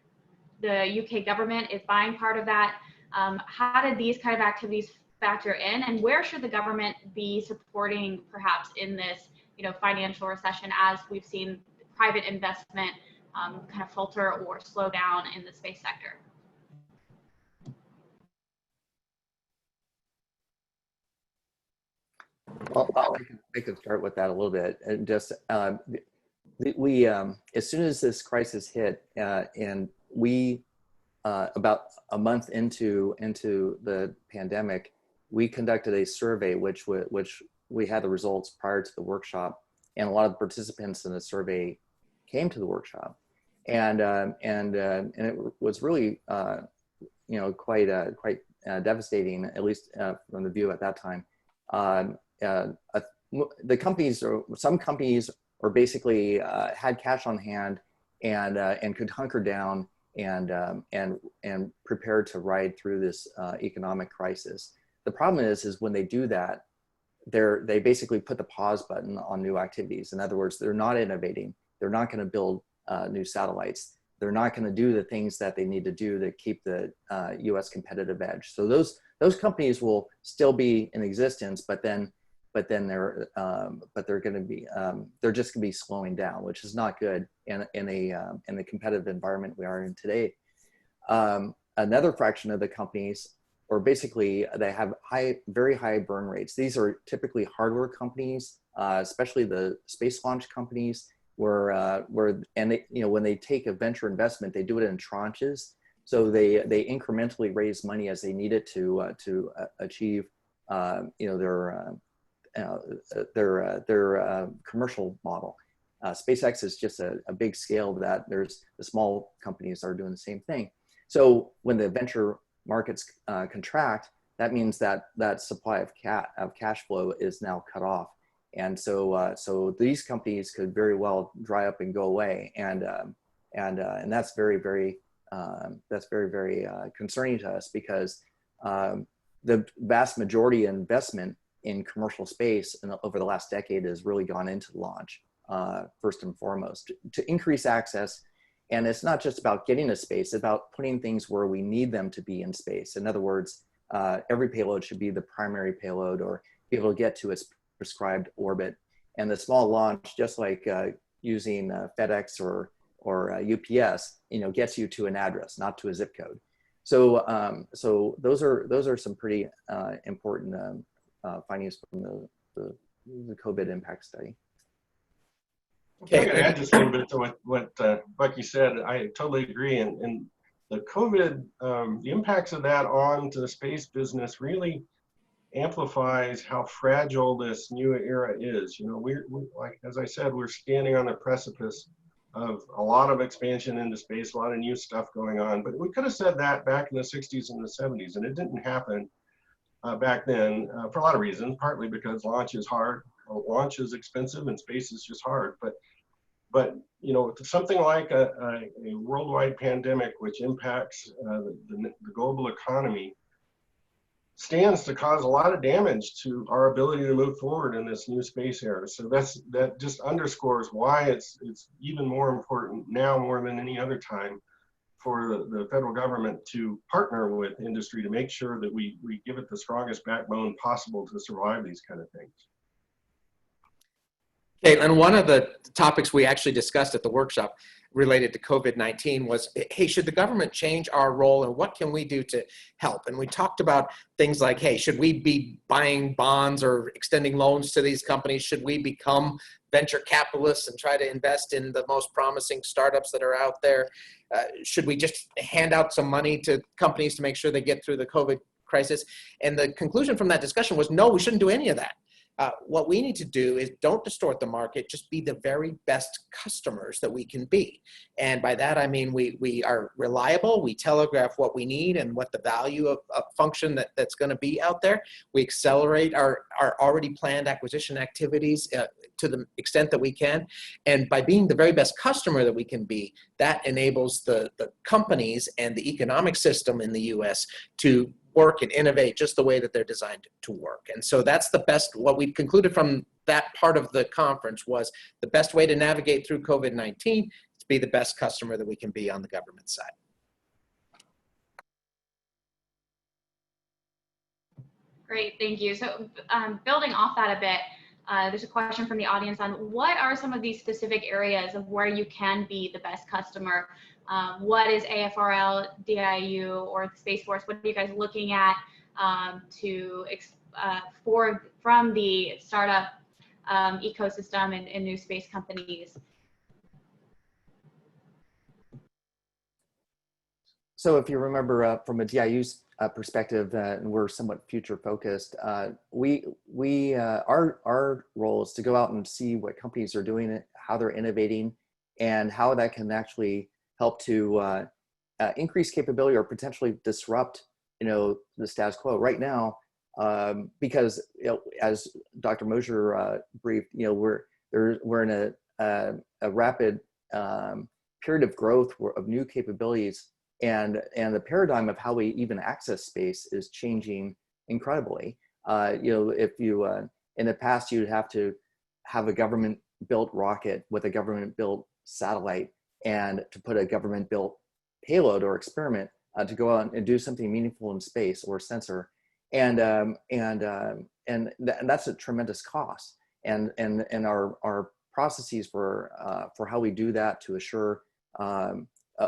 The UK government is buying part of that. How did these kind of activities factor in, and where should the government be supporting perhaps in this financial recession, as we've seen private investment kind of falter or slow down in the space sector? Well, I could start with that a little bit, and just we as soon as this crisis hit, and we about a month into the pandemic, we conducted a survey which we had the results prior to the workshop, and a lot of the participants in the survey came to the workshop, and it was really quite devastating, at least from the view at that time. The companies, or some companies, or basically had cash on hand and could hunker down and prepare to ride through this economic crisis. The problem is when they do that, they basically put the pause button on new activities. In other words, they're not innovating. They're not going to build new satellites. They're not going to do the things that they need to do to keep the U.S. competitive edge. So those companies will still be in existence, but they're going to be they're just going to be slowing down, which is not good in the competitive environment we are in today. Another fraction of the companies or basically they have very high burn rates. These are typically hardware companies, especially the space launch companies, and they, when they take a venture investment, they do it in tranches. So they incrementally raise money as they need it to achieve their commercial model. SpaceX is just a big scale of that. There's the small companies that are doing the same thing. So when the venture markets contract, that means that supply of cash flow is now cut off. And so these companies could very well dry up and go away. And that's very, very concerning to us, because the vast majority of investment in commercial space over the last decade has really gone into launch, first and foremost, to increase access. And it's not just about getting to space, it's about putting things where we need them to be in space. In other words, every payload should be the primary payload, or be able to get to its prescribed orbit. And the small launch, just like using FedEx or UPS, gets you to an address, not to a zip code. So those are some pretty important findings from the COVID impact study. Okay, I'm going to add just a little bit to what Bucky said. I totally agree. And the COVID, the impacts of that on to the space business really amplifies how fragile this new era is. We're like, as I said, we're standing on the precipice of a lot of expansion into space, a lot of new stuff going on. But we could have said that back in the 60s and the 70s, and it didn't happen back then for a lot of reasons, partly because launch is hard. Launch is expensive and space is just hard. But something like a worldwide pandemic, which impacts the global economy, stands to cause a lot of damage to our ability to move forward in this new space era. So that just underscores why it's even more important now, more than any other time, for the federal government to partner with industry to make sure that we give it the strongest backbone possible to survive these kind of things. Caitlin, one of the topics we actually discussed at the workshop related to COVID-19 was, hey, should the government change our role, and what can we do to help? And we talked about things like, hey, should we be buying bonds or extending loans to these companies? Should we become venture capitalists and try to invest in the most promising startups that are out there? Should we just hand out some money to companies to make sure they get through the COVID crisis? And the conclusion from that discussion was, no, we shouldn't do any of that. What we need to do is don't distort the market, just be the very best customers that we can be. And by that, I mean we are reliable, we telegraph what we need and what the value of function that's going to be out there. We accelerate our already planned acquisition activities to the extent that we can. And by being the very best customer that we can be, that enables the companies and the economic system in the US to work and innovate just the way that they're designed to work. And so that's the best, what we've concluded from that part of the conference was the best way to navigate through COVID-19 is to be the best customer that we can be on the government side. Great, thank you. So building off that a bit, there's a question from the audience on what are some of these specific areas of where you can be the best customer? What is AFRL, DIU, or the Space Force? What are you guys looking at from the startup ecosystem and new space companies? So if you remember from a DIU's perspective, and we're somewhat future focused, our role is to go out and see what companies are doing, how they're innovating, and how that can actually help to increase capability or potentially disrupt, the status quo. Right now, because as Dr. Mosier briefed, we're in a rapid period of growth of new capabilities, and the paradigm of how we even access space is changing incredibly. If you in the past you'd have to have a government-built rocket with a government-built satellite, and to put a government-built payload or experiment to go out and do something meaningful in space, or sensor, and that's a tremendous cost. And our processes for how we do that to assure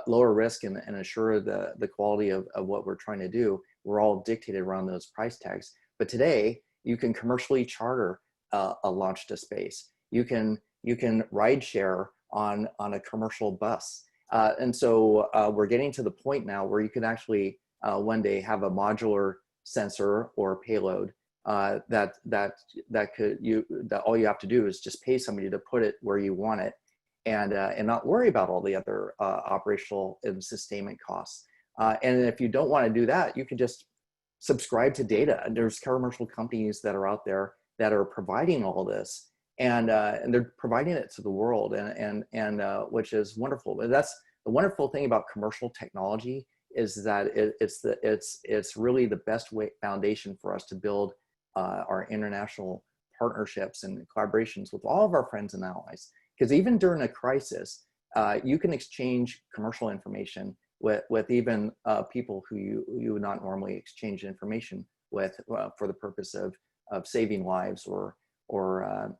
lower risk and assure the quality of what we're trying to do, were all dictated around those price tags. But today, you can commercially charter a launch to space. You can ride share on a commercial bus. And so we're getting to the point now where you can actually one day have a modular sensor or payload that all you have to do is just pay somebody to put it where you want it, and not worry about all the other operational and sustainment costs. And if you don't want to do that, you can just subscribe to data. There's commercial companies that are out there that are providing all this, and they're providing it to the world, and which is wonderful. But that's the wonderful thing about commercial technology, is that it's really the best foundation for us to build our international partnerships and collaborations with all of our friends and allies. Because even during a crisis, you can exchange commercial information with even people who you would not normally exchange information with for the purpose of saving lives or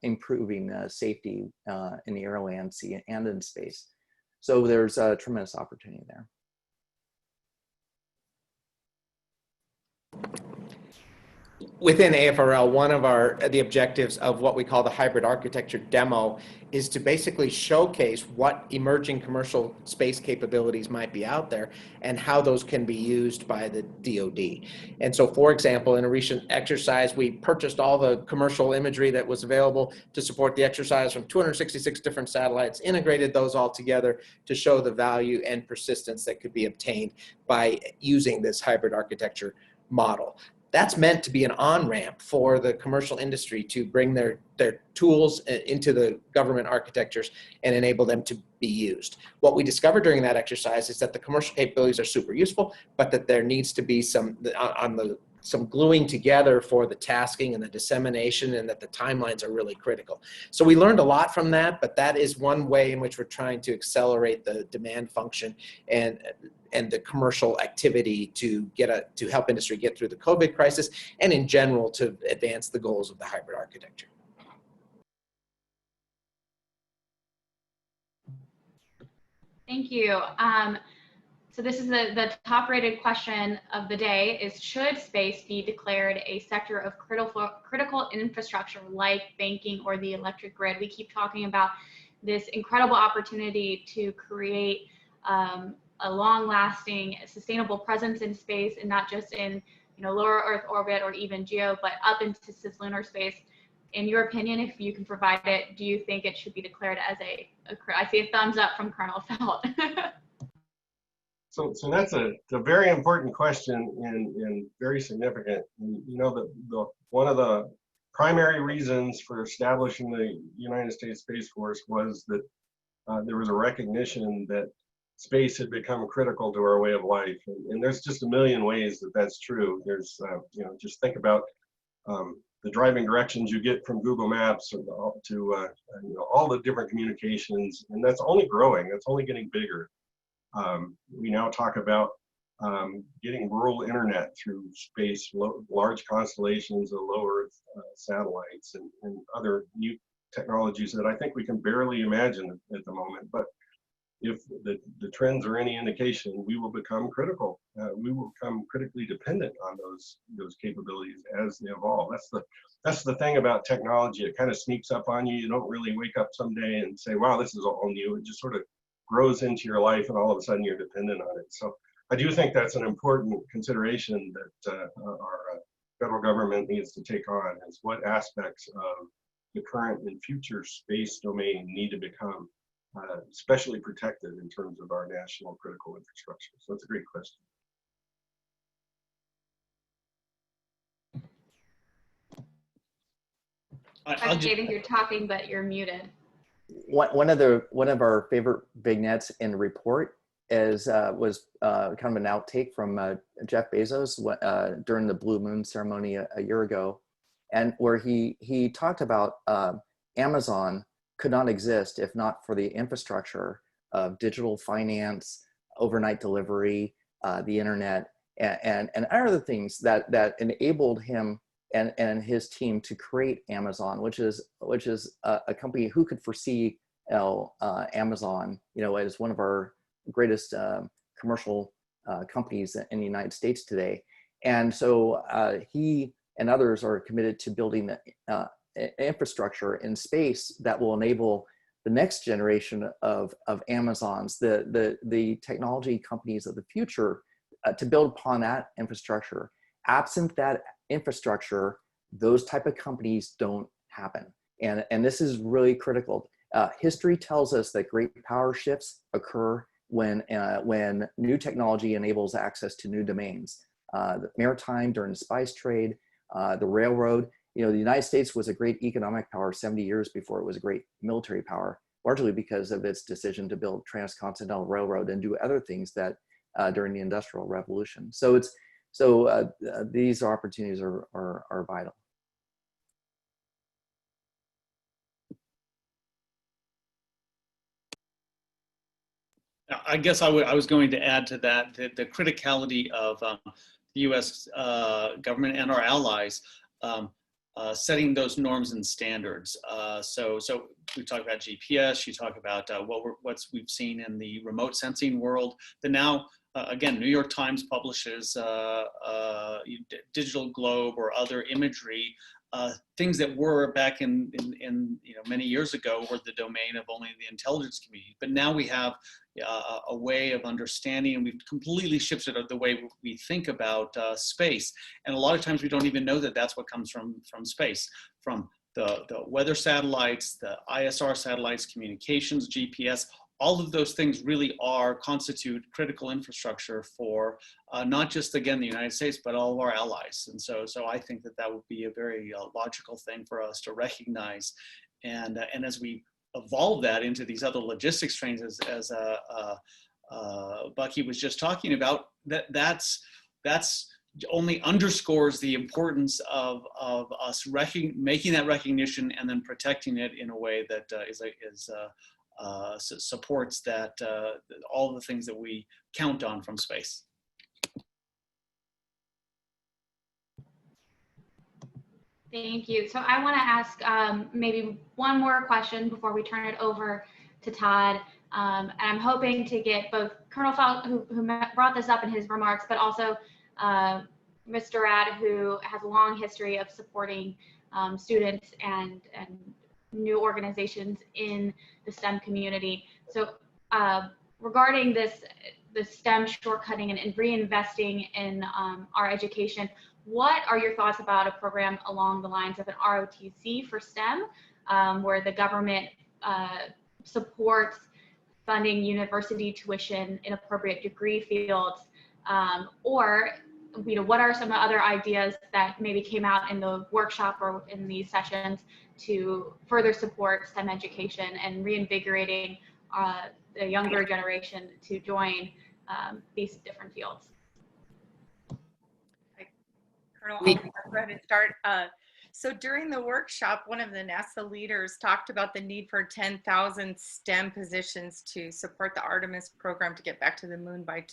improving safety in the air, land, sea, and in space. So there's a tremendous opportunity there. Within AFRL, one of the objectives of what we call the hybrid architecture demo is to basically showcase what emerging commercial space capabilities might be out there and how those can be used by the DoD. And so, for example, in a recent exercise, we purchased all the commercial imagery that was available to support the exercise from 266 different satellites, integrated those all together to show the value and persistence that could be obtained by using this hybrid architecture model. That's meant to be an on-ramp for the commercial industry to bring their tools into the government architectures and enable them to be used. What we discovered during that exercise is that the commercial capabilities are super useful, but that there needs to be some gluing together for the tasking and the dissemination, and that the timelines are really critical. So we learned a lot from that, but that is one way in which we're trying to accelerate the demand function and the commercial activity to help industry get through the COVID crisis, and in general to advance the goals of the hybrid architecture. Thank you. So this is the top-rated question of the day: is should space be declared a sector of critical infrastructure like banking or the electric grid? We keep talking about this incredible opportunity to create a long-lasting, sustainable presence in space, and not just in lower Earth orbit or even geo, but up into cislunar space. In your opinion, if you can provide it, do you think it should be declared as I see a thumbs up from Colonel Felt. So that's a very important question and very significant. The one of the primary reasons for establishing the United States Space Force was that there was a recognition that space had become critical to our way of life, and there's just a million ways that that's true. There's just think about the driving directions you get from Google Maps to all the different communications, and that's only growing. That's only getting bigger. We now talk about getting rural internet through space, large constellations of low Earth satellites, and other new technologies that I think we can barely imagine at the moment. But if the trends are any indication, we will become critical. We will become critically dependent on those capabilities as they evolve. That's the thing about technology. It kind of sneaks up on you. You don't really wake up someday and say, wow, this is all new. It just sort of grows into your life, and all of a sudden you're dependent on it. So I do think that's an important consideration that our federal government needs to take on, is what aspects of the current and future space domain need to become especially protected in terms of our national critical infrastructure. So that's a great question. David, you're talking, but you're muted. One of our favorite vignettes in the report was kind of an outtake from Jeff Bezos during the Blue Moon ceremony a year ago, and where he talked about Amazon could not exist if not for the infrastructure of digital finance, overnight delivery, the internet, and other things that enabled him and his team to create Amazon, which is a company who could foresee Amazon, as one of our greatest commercial companies in the United States today. And so he and others are committed to building infrastructure in space that will enable the next generation of Amazons, the technology companies of the future, to build upon that infrastructure. Absent that infrastructure, those type of companies don't happen. And this is really critical. History tells us that great power shifts occur when new technology enables access to new domains. The maritime during the spice trade, the railroad. You know, the United States was a great economic power 70 years before it was a great military power, largely because of its decision to build transcontinental railroad and do other things that during the Industrial Revolution. So these opportunities are vital. I guess I was going to add to that the criticality of the U.S. Government and our allies setting those norms and standards. So we talk about GPS. You talk about what we've seen in the remote sensing world. That now, again, New York Times publishes Digital Globe or other imagery. Things that were back in many years ago were the domain of only the intelligence community. But now we have a way of understanding, and we've completely shifted the way we think about space. And a lot of times we don't even know that that's what comes from space, from the weather satellites, the ISR satellites, communications, GPS. All of those things really constitute critical infrastructure for not just, again, the United States, but all of our allies. And so I think that would be a very logical thing for us to recognize. And as we evolve that into these other logistics trains, as Bucky was just talking about, that's only underscores the importance of us making that recognition and then protecting it in a way that supports that all the things that we count on from space. Thank you. So I want to ask maybe one more question before we turn it over to Todd. And I'm hoping to get both Colonel Felt, who brought this up in his remarks, but also Mr. Rad, who has a long history of supporting students and new organizations in the STEM community. So regarding the STEM shortcutting and reinvesting in our education, what are your thoughts about a program along the lines of an ROTC for STEM, where the government supports funding university tuition in appropriate degree fields, or what are some other ideas that maybe came out in the workshop or in these sessions to further support STEM education and reinvigorating the younger generation to join these different fields? Colonel, I'll go ahead and start. So during the workshop, one of the NASA leaders talked about the need for 10,000 STEM positions to support the Artemis program to get back to the moon by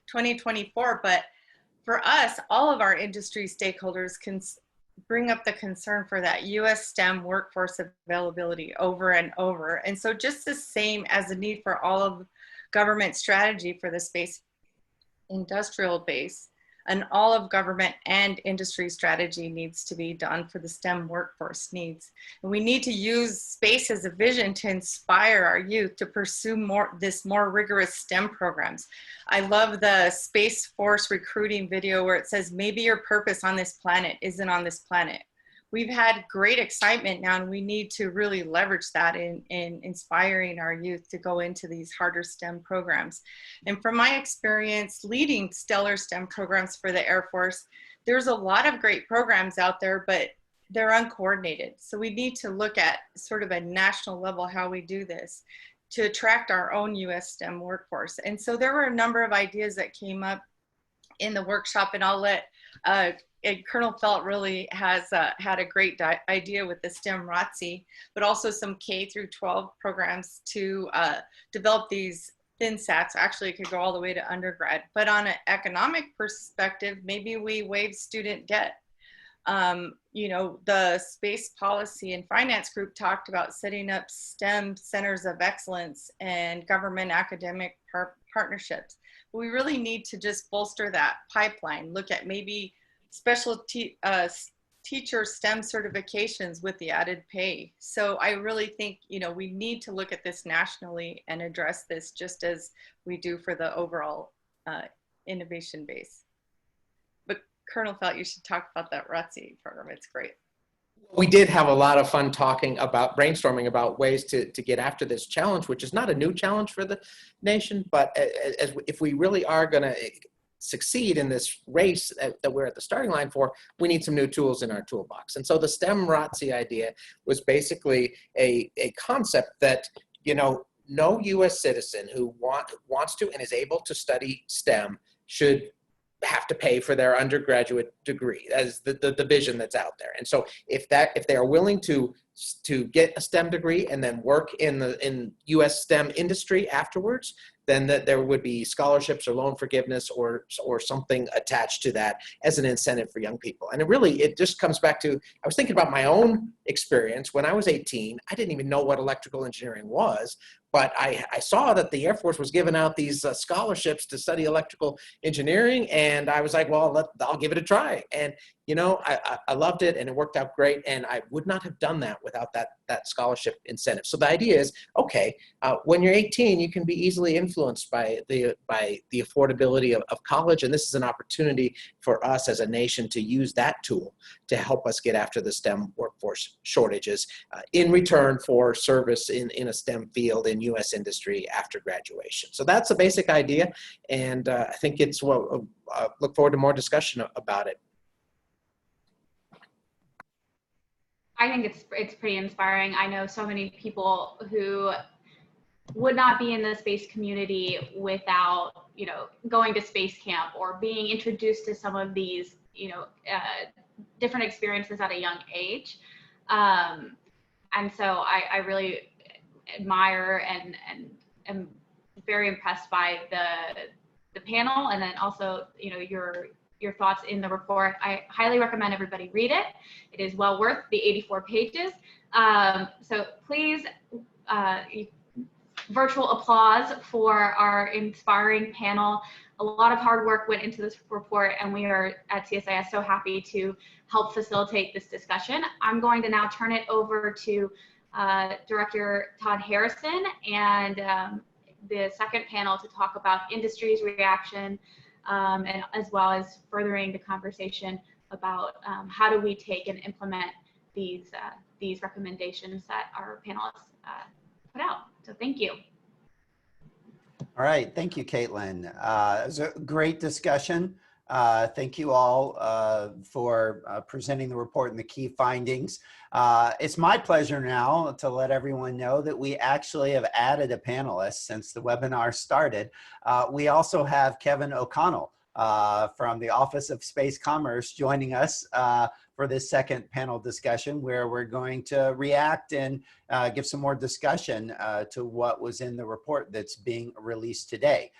2024. But for us, all of our industry stakeholders can bring up the concern for that US STEM workforce availability over and over. And so just the same as the need for all of government strategy for the space industrial base, and all of government and industry strategy needs to be done for the STEM workforce needs. And we need to use space as a vision to inspire our youth to pursue more rigorous STEM programs. I love the Space Force recruiting video where it says, maybe your purpose on this planet isn't on this planet. We've had great excitement now, and we need to really leverage that in inspiring our youth to go into these harder STEM programs. And from my experience leading stellar STEM programs for the Air Force, there's a lot of great programs out there, but they're uncoordinated. So we need to look at sort of a national level how we do this to attract our own US STEM workforce. And so there were a number of ideas that came up in the workshop, and I'll let and Colonel Felt really has had a great idea with the STEM ROTC, but also some K through 12 programs to develop these thin sats. Actually, it could go all the way to undergrad. But on an economic perspective, maybe we waive student debt. You know, the Space Policy and Finance Group talked about setting up STEM centers of excellence and government academic partnerships. we really need to just bolster that pipeline, look at maybe special teacher STEM certifications with the added pay. So I really think, you know, we need to look at this nationally and address this just as we do for the overall innovation base. But Colonel felt you should talk about that RUTC program. It's great. We did have a lot of fun talking about brainstorming about ways to get after this challenge, which is not a new challenge for the nation, but if we really are going to succeed in this race that we're at the starting line for, we need some new tools in our toolbox. And so the STEM ROTC idea was basically a concept that, you know, no U.S. citizen who wants to and is able to study STEM should have to pay for their undergraduate degree, as the vision that's out there. And so if they are willing to get a STEM degree and then work in U.S. STEM industry afterwards, then there would be scholarships or loan forgiveness or something attached to that as an incentive for young people. And it just comes back to, I was thinking about my own experience. When I was 18, I didn't even know what electrical engineering was, but I saw that the Air Force was giving out these scholarships to study electrical engineering, and I was like, well, I'll give it a try. And you know, I loved it, and it worked out great, and I would not have done that without that scholarship incentive. So the idea is, okay, when you're 18, you can be easily influenced by the affordability of college, and this is an opportunity for us as a nation to use that tool to help us get after the STEM workforce shortages in return for service in a STEM field in U.S. industry after graduation. So that's the basic idea, and I think it's what look forward to more discussion about it. I think it's pretty inspiring. I know so many people who would not be in the space community without, you know, going to space camp or being introduced to some of these, you know, different experiences at a young age. And so I really admire and am very impressed by the panel, and then also, you know, your thoughts in the report. I highly recommend everybody read it. It is well worth the 84 pages. So please, virtual applause for our inspiring panel. A lot of hard work went into this report, and we are at CSIS so happy to help facilitate this discussion. I'm going to now turn it over to Director Todd Harrison and the second panel to talk about industry's reaction, and as well as furthering the conversation about how do we take and implement these recommendations that our panelists put out. So thank you. All right, thank you, Caitlin. It was a great discussion. Thank you all for presenting the report and the key findings. It's my pleasure now to let everyone know that we actually have added a panelist since the webinar started. We also have Kevin O'Connell from the Office of Space Commerce joining us for this second panel discussion, where we're going to react and give some more discussion to what was in the report that's being released today.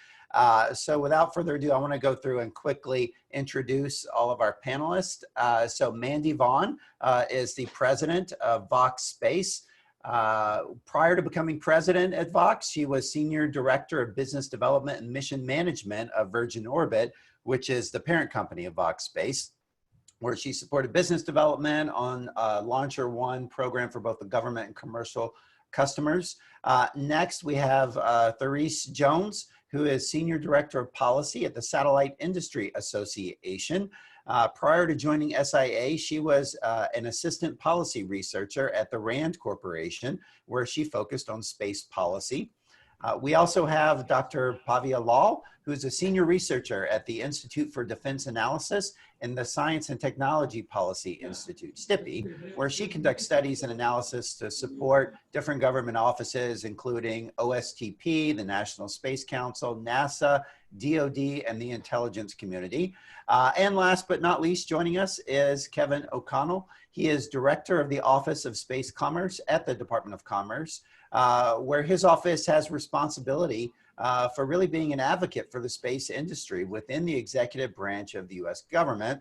So without further ado, I want to go through and quickly introduce all of our panelists. So Mandy Vaughn is the president of Vox Space. Prior to becoming president at Vox, she was senior director of business development and mission management of Virgin Orbit, which is the parent company of Vox Space, where she supported business development on Launcher One program for both the government and commercial customers. Next, we have Therese Jones, who is Senior Director of Policy at the Satellite Industry Association. Prior to joining SIA, she was an assistant policy researcher at the RAND Corporation, where she focused on space policy. We also have Dr. Pavia Lal, who is a senior researcher at the Institute for Defense Analysis and the Science and Technology Policy Institute, STIPI, where she conducts studies and analysis to support different government offices, including OSTP, the National Space Council, NASA, DoD, and the intelligence community. And last but not least, joining us is Kevin O'Connell. He is director of the Office of Space Commerce at the Department of Commerce, where his office has responsibility for really being an advocate for the space industry within the executive branch of the U.S. government.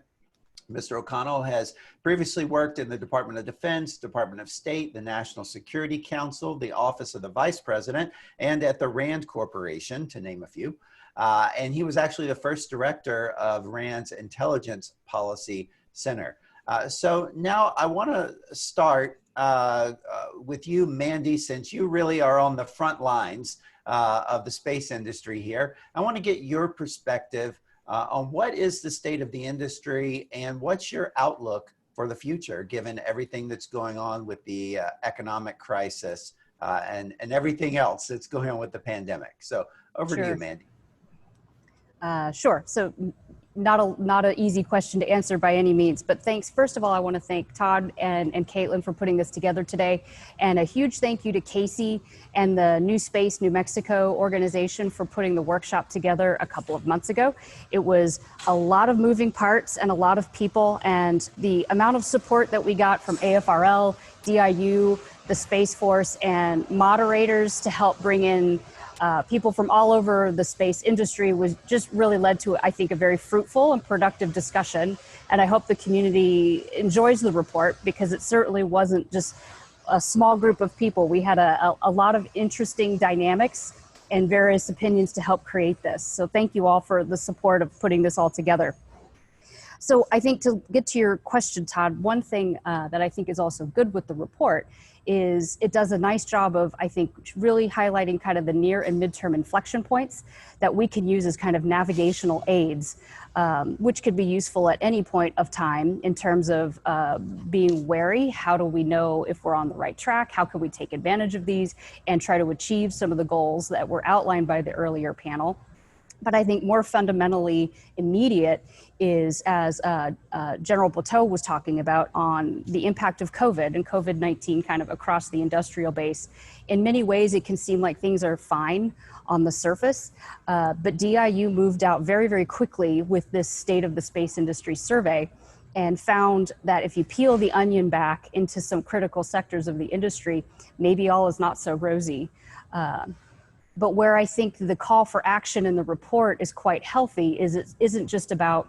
Mr. O'Connell has previously worked in the Department of Defense, Department of State, the National Security Council, the Office of the Vice President, and at the RAND Corporation, to name a few. And he was actually the first director of RAND's Intelligence Policy Center. So now I want to start with you, Mandy, since you really are on the front lines of the space industry here. I want to get your perspective on what is the state of the industry and what's your outlook for the future, given everything that's going on with the economic crisis and everything else that's going on with the pandemic. So over to you, Mandy. Sure. So not an easy question to answer by any means, but thanks. First of all, I want to thank Todd and Caitlin for putting this together today. And a huge thank you to Casey and the NewSpace New Mexico organization for putting the workshop together a couple of months ago. It was a lot of moving parts and a lot of people, and the amount of support that we got from AFRL, DIU, the Space Force, and moderators to help bring in people from all over the space industry was just really led to, I think, a very fruitful and productive discussion. And I hope the community enjoys the report, because it certainly wasn't just a small group of people. We had a lot of interesting dynamics and various opinions to help create this. So thank you all for the support of putting this all together. So I think, to get to your question, Todd, one thing that I think is also good with the report is it does a nice job of, I think, really highlighting kind of the near and midterm inflection points that we can use as kind of navigational aids, which could be useful at any point of time in terms of being wary. How do we know if we're on the right track? How can we take advantage of these and try to achieve some of the goals that were outlined by the earlier panel? But I think more fundamentally immediate is, as General Butow was talking about, on the impact of COVID and COVID-19 kind of across the industrial base. In many ways, it can seem like things are fine on the surface, but DIU moved out very, very quickly with this State of the Space Industry survey and found that if you peel the onion back into some critical sectors of the industry, maybe all is not so rosy. But where I think the call for action in the report is quite healthy is it isn't just about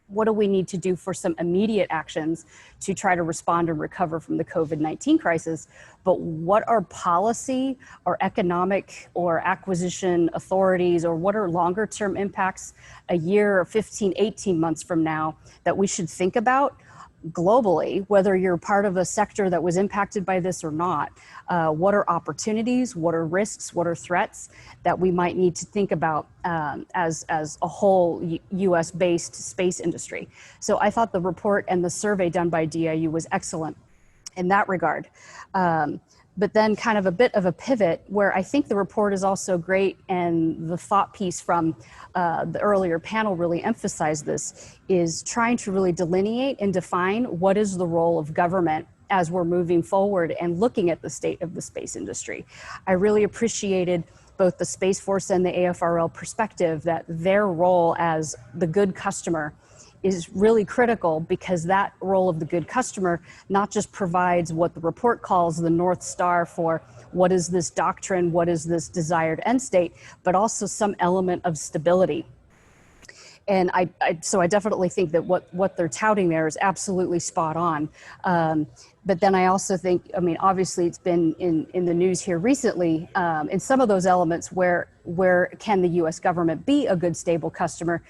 what do we need to do for some immediate actions to try to respond and recover from the COVID-19 crisis, but what are policy or economic or acquisition authorities, or what are longer term impacts a year or 15, 18 months from now that we should think about globally, whether you're part of a sector that was impacted by this or not. What are opportunities, what are risks, what are threats that we might need to think about as a whole US-based space industry? So I thought the report and the survey done by DIU was excellent in that regard. But then kind of a bit of a pivot where I think the report is also great, and the thought piece from the earlier panel really emphasized this, is trying to really delineate and define what is the role of government as we're moving forward and looking at the state of the space industry. I really appreciated both the Space Force and the AFRL perspective that their role as the good customer is really critical, because that role of the good customer not just provides what the report calls the North Star for what is this doctrine, what is this desired end state, but also some element of stability. And so I definitely think that what they're touting there is absolutely spot on. But then I also think, I mean, obviously it's been in the news here recently, in some of those elements where can the US government be a good, stable customer?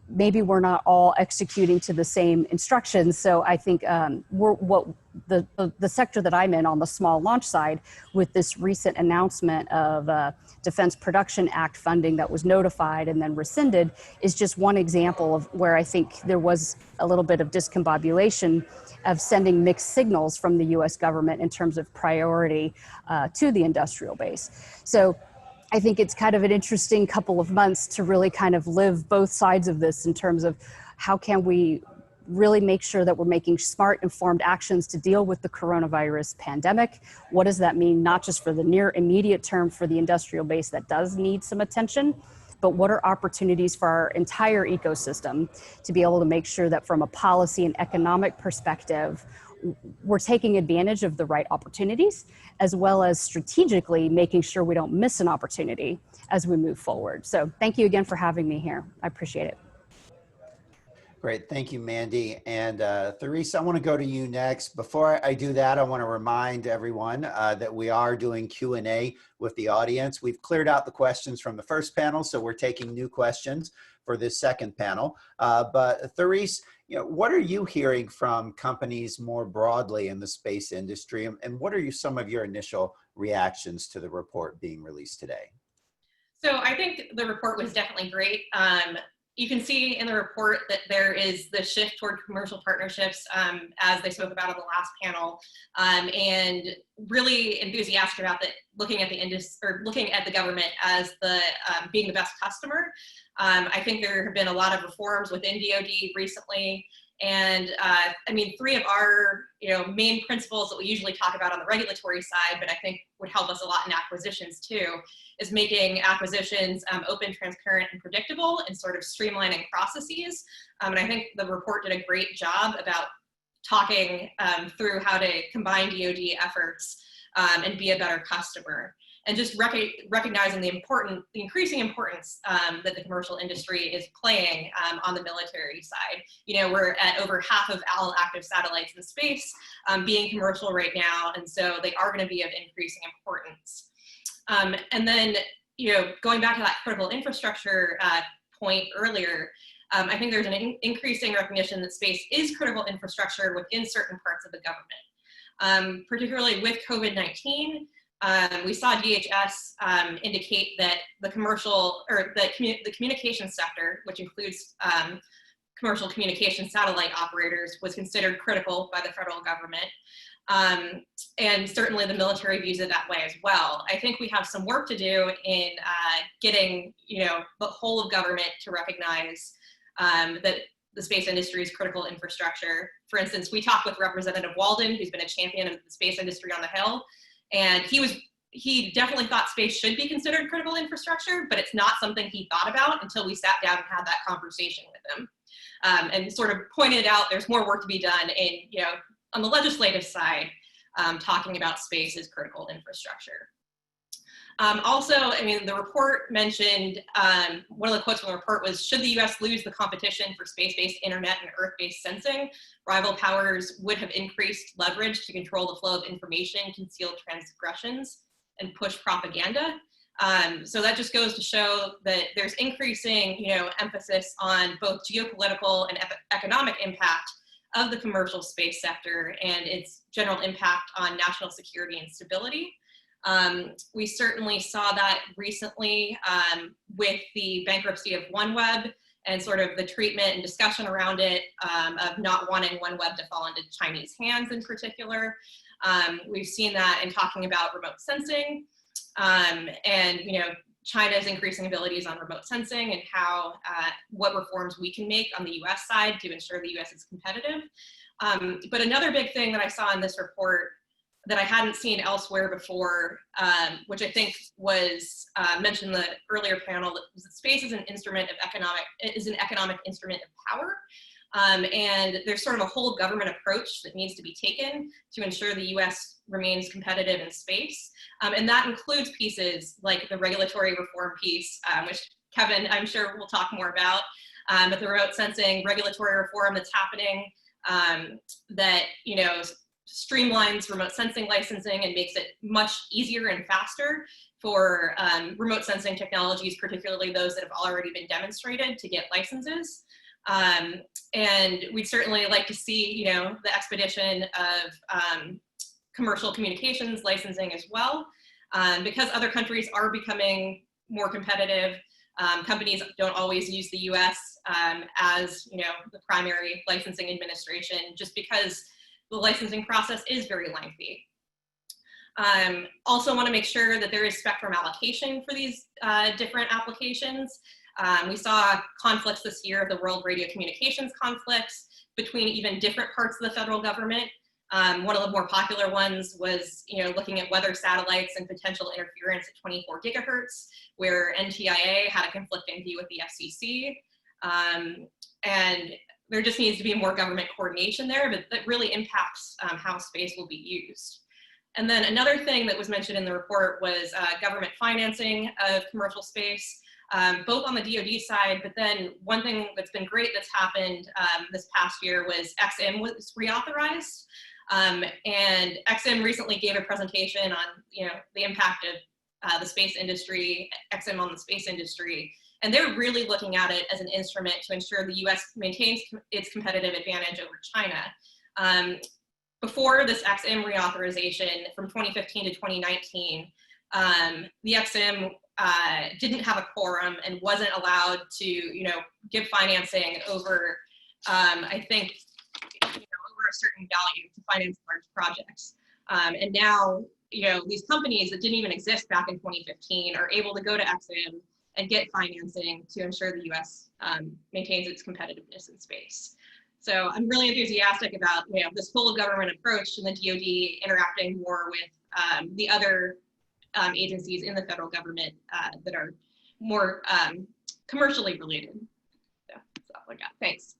Maybe we're not all executing to the same instructions. So I think the sector that I'm in on the small launch side, with this recent announcement of Defense Production Act funding that was notified and then rescinded, is just one example of where I think there was a little bit of discombobulation of sending mixed signals from the US government in terms of priority to the industrial base. So I think it's kind of an interesting couple of months to really kind of live both sides of this in terms of how can we really make sure that we're making smart, informed actions to deal with the coronavirus pandemic. What does that mean, not just for the near immediate term for the industrial base that does need some attention, but what are opportunities for our entire ecosystem to be able to make sure that from a policy and economic perspective, we're taking advantage of the right opportunities, as well as strategically making sure we don't miss an opportunity as we move forward. So thank you again for having me here. I appreciate it. Great, thank you, Mandy. And Therese, I want to go to you next. Before I do that, I want to remind everyone that we are doing Q&A with the audience. We've cleared out the questions from the first panel, so we're taking new questions for this second panel. But Therese, what are you hearing from companies more broadly in the space industry, and what are some of your initial reactions to the report being released today? So I think the report was definitely great. You can see in the report that there is the shift toward commercial partnerships, as they spoke about in the last panel, and really enthusiastic about that, looking at the industry or looking at the government as the being the best customer. I think there have been a lot of reforms within DoD recently. And I mean, three of our main principles that we usually talk about on the regulatory side, but I think would help us a lot in acquisitions too, is making acquisitions open, transparent, and predictable, and sort of streamlining processes. And I think the report did a great job about talking through how to combine DoD efforts and be a better customer. And just recognizing the increasing importance that the commercial industry is playing on the military side. We're at over half of all active satellites in space being commercial right now, and so they are going to be of increasing importance. And then, going back to that critical infrastructure point earlier, I think there's an increasing recognition that space is critical infrastructure within certain parts of the government, particularly with COVID-19. We saw DHS indicate that the communication sector, which includes commercial communication satellite operators, was considered critical by the federal government. And certainly the military views it that way as well. I think we have some work to do in getting the whole of government to recognize that the space industry is critical infrastructure. For instance, we talked with Representative Walden, who's been a champion of the space industry on the Hill. And he definitely thought space should be considered critical infrastructure, but it's not something he thought about until we sat down and had that conversation with him. And sort of pointed out there's more work to be done in, on the legislative side, talking about space as critical infrastructure. Also, I mean, the report mentioned, one of the quotes from the report was, should the US lose the competition for space-based internet and Earth-based sensing, rival powers would have increased leverage to control the flow of information, conceal transgressions, and push propaganda. So that just goes to show that there's increasing, emphasis on both geopolitical and economic impact of the commercial space sector and its general impact on national security and stability. We certainly saw that recently with the bankruptcy of OneWeb and sort of the treatment and discussion around it of not wanting OneWeb to fall into Chinese hands in particular. We've seen that in talking about remote sensing and China's increasing abilities on remote sensing and how what reforms we can make on the US side to ensure the US is competitive. But another big thing that I saw in this report that I hadn't seen elsewhere before, which I think was mentioned in the earlier panel, was that space is an instrument of an economic instrument of power. And there's sort of a whole government approach that needs to be taken to ensure the US remains competitive in space. And that includes pieces like the regulatory reform piece, which Kevin, I'm sure we'll talk more about, but the remote sensing regulatory reform that's happening that, streamlines remote sensing licensing and makes it much easier and faster for remote sensing technologies, particularly those that have already been demonstrated, to get licenses. And we'd certainly like to see, the expedition of commercial communications licensing as well, because other countries are becoming more competitive. Companies don't always use the US as, the primary licensing administration, just because the licensing process is very lengthy. Also want to make sure that there is spectrum allocation for these different applications. We saw conflicts this year of the world radio communications conflicts between even different parts of the federal government. One of the more popular ones was, looking at weather satellites and potential interference at 24 gigahertz, where NTIA had a conflicting view with the FCC. And there just needs to be more government coordination there, but that really impacts how space will be used. And then another thing that was mentioned in the report was government financing of commercial space. both on the DoD side, but then one thing that's been great that's happened this past year was XM was reauthorized. And XM recently gave a presentation on, the impact of the space industry, XM on the space industry. And they're really looking at it as an instrument to ensure the US maintains its competitive advantage over China. Before this XM reauthorization from 2015 to 2019, the XM didn't have a quorum and wasn't allowed to, give financing over, I think, over a certain value to finance large projects. And now, these companies that didn't even exist back in 2015 are able to go to XM and get financing to ensure the US maintains its competitiveness in space. So I'm really enthusiastic about this full of government approach and the DoD interacting more with the other agencies in the federal government that are more commercially related. So that's all I got. Thanks.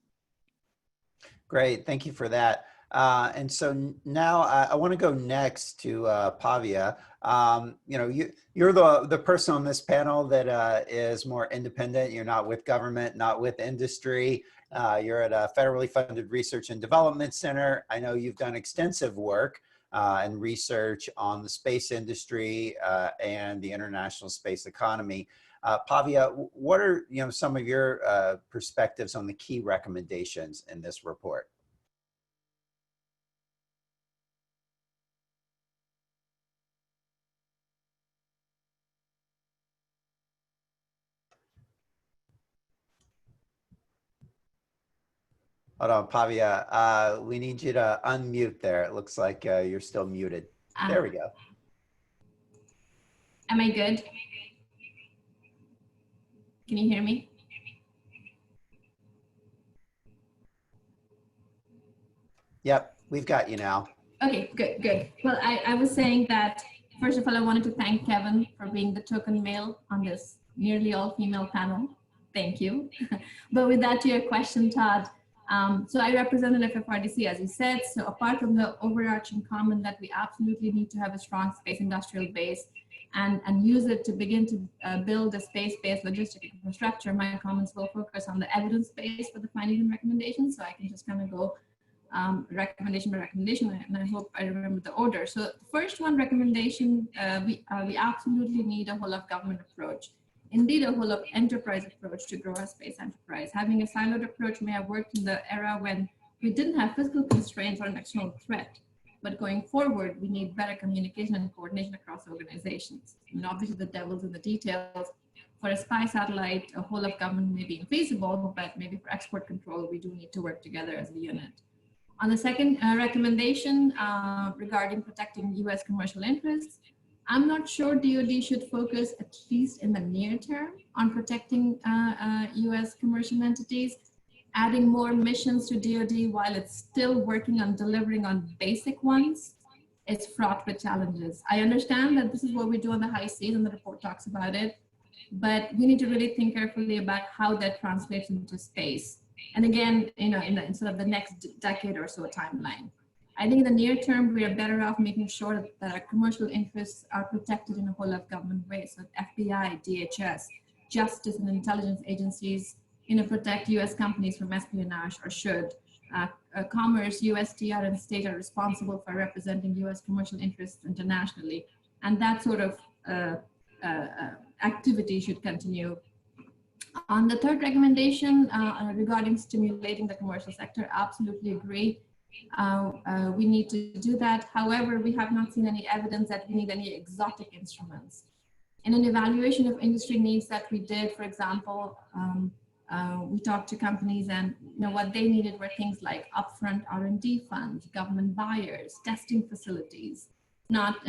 Great, thank you for that. And so now I want to go next to Pavia. You're the person on this panel that is more independent. You're not with government, not with industry. You're at a federally funded research and development center. I know you've done extensive work and research on the space industry and the international space economy. Pavia, what are some of your perspectives on the key recommendations in this report? Hold on, Pavia. We need you to unmute there. It looks like you're still muted. There we go. Am I good? Can you hear me? Yep, we've got you now. Okay, good. Well, I was saying that, first of all, I wanted to thank Kevin for being the token male on this nearly all-female panel. Thank you. But with that, to your question, Todd, so I represent an FFRDC, as you said. So apart from the overarching comment that we absolutely need to have a strong space industrial base and use it to begin to build a space-based logistic infrastructure, my comments will focus on the evidence base for the findings and recommendations. So I can just kind of go recommendation by recommendation, and I hope I remember the order. So the first one recommendation, we absolutely need a whole of government approach. Indeed, a whole of enterprise approach to grow our space enterprise. Having a siloed approach may have worked in the era when we didn't have physical constraints or an external threat. But going forward, we need better communication and coordination across organizations. And obviously the devil's in the details. For a spy satellite, a whole of government may be infeasible, but maybe for export control, we do need to work together as a unit. On the second recommendation regarding protecting US commercial interests, I'm not sure DoD should focus, at least in the near term, on protecting US commercial entities. Adding more missions to DoD while it's still working on delivering on basic ones, it's fraught with challenges. I understand that this is what we do on the high seas and the report talks about it, but we need to really think carefully about how that translates into space. And again, in sort of the next decade or so timeline. I think in the near term, we are better off making sure that our commercial interests are protected in a whole of government way. So FBI, DHS, justice and intelligence agencies, protect US companies from espionage, or should. Commerce, USTR and state are responsible for representing US commercial interests internationally. And that sort of activity should continue. On the third recommendation regarding stimulating the commercial sector, absolutely agree. We need to do that. However, we have not seen any evidence that we need any exotic instruments. In an evaluation of industry needs that we did, for example, we talked to companies, and what they needed were things like upfront R&D funds, government buyers, testing facilities. Not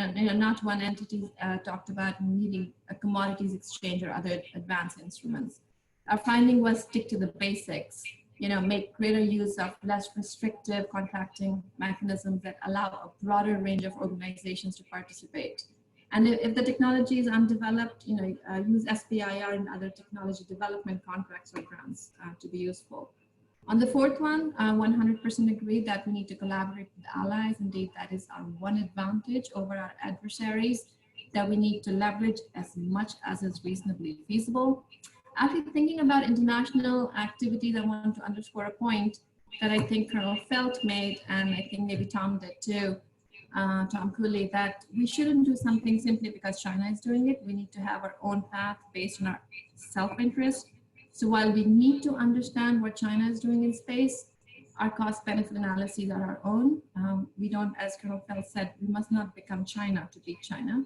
one entity talked about needing a commodities exchange or other advanced instruments. Our finding was stick to the basics. Make greater use of less restrictive contracting mechanisms that allow a broader range of organizations to participate. And if the technology is undeveloped, use SBIR and other technology development contracts or grants to be useful. On the fourth one, 100% agree that we need to collaborate with allies. Indeed, that is our one advantage over our adversaries that we need to leverage as much as is reasonably feasible. After thinking about international activities, I want to underscore a point that I think Colonel Felt made, and I think maybe Tom did too, Tom Cooley, that we shouldn't do something simply because China is doing it. We need to have our own path based on our self-interest. So while we need to understand what China is doing in space, our cost-benefit analyses are our own. We don't, as Colonel Felt said, we must not become China to beat China.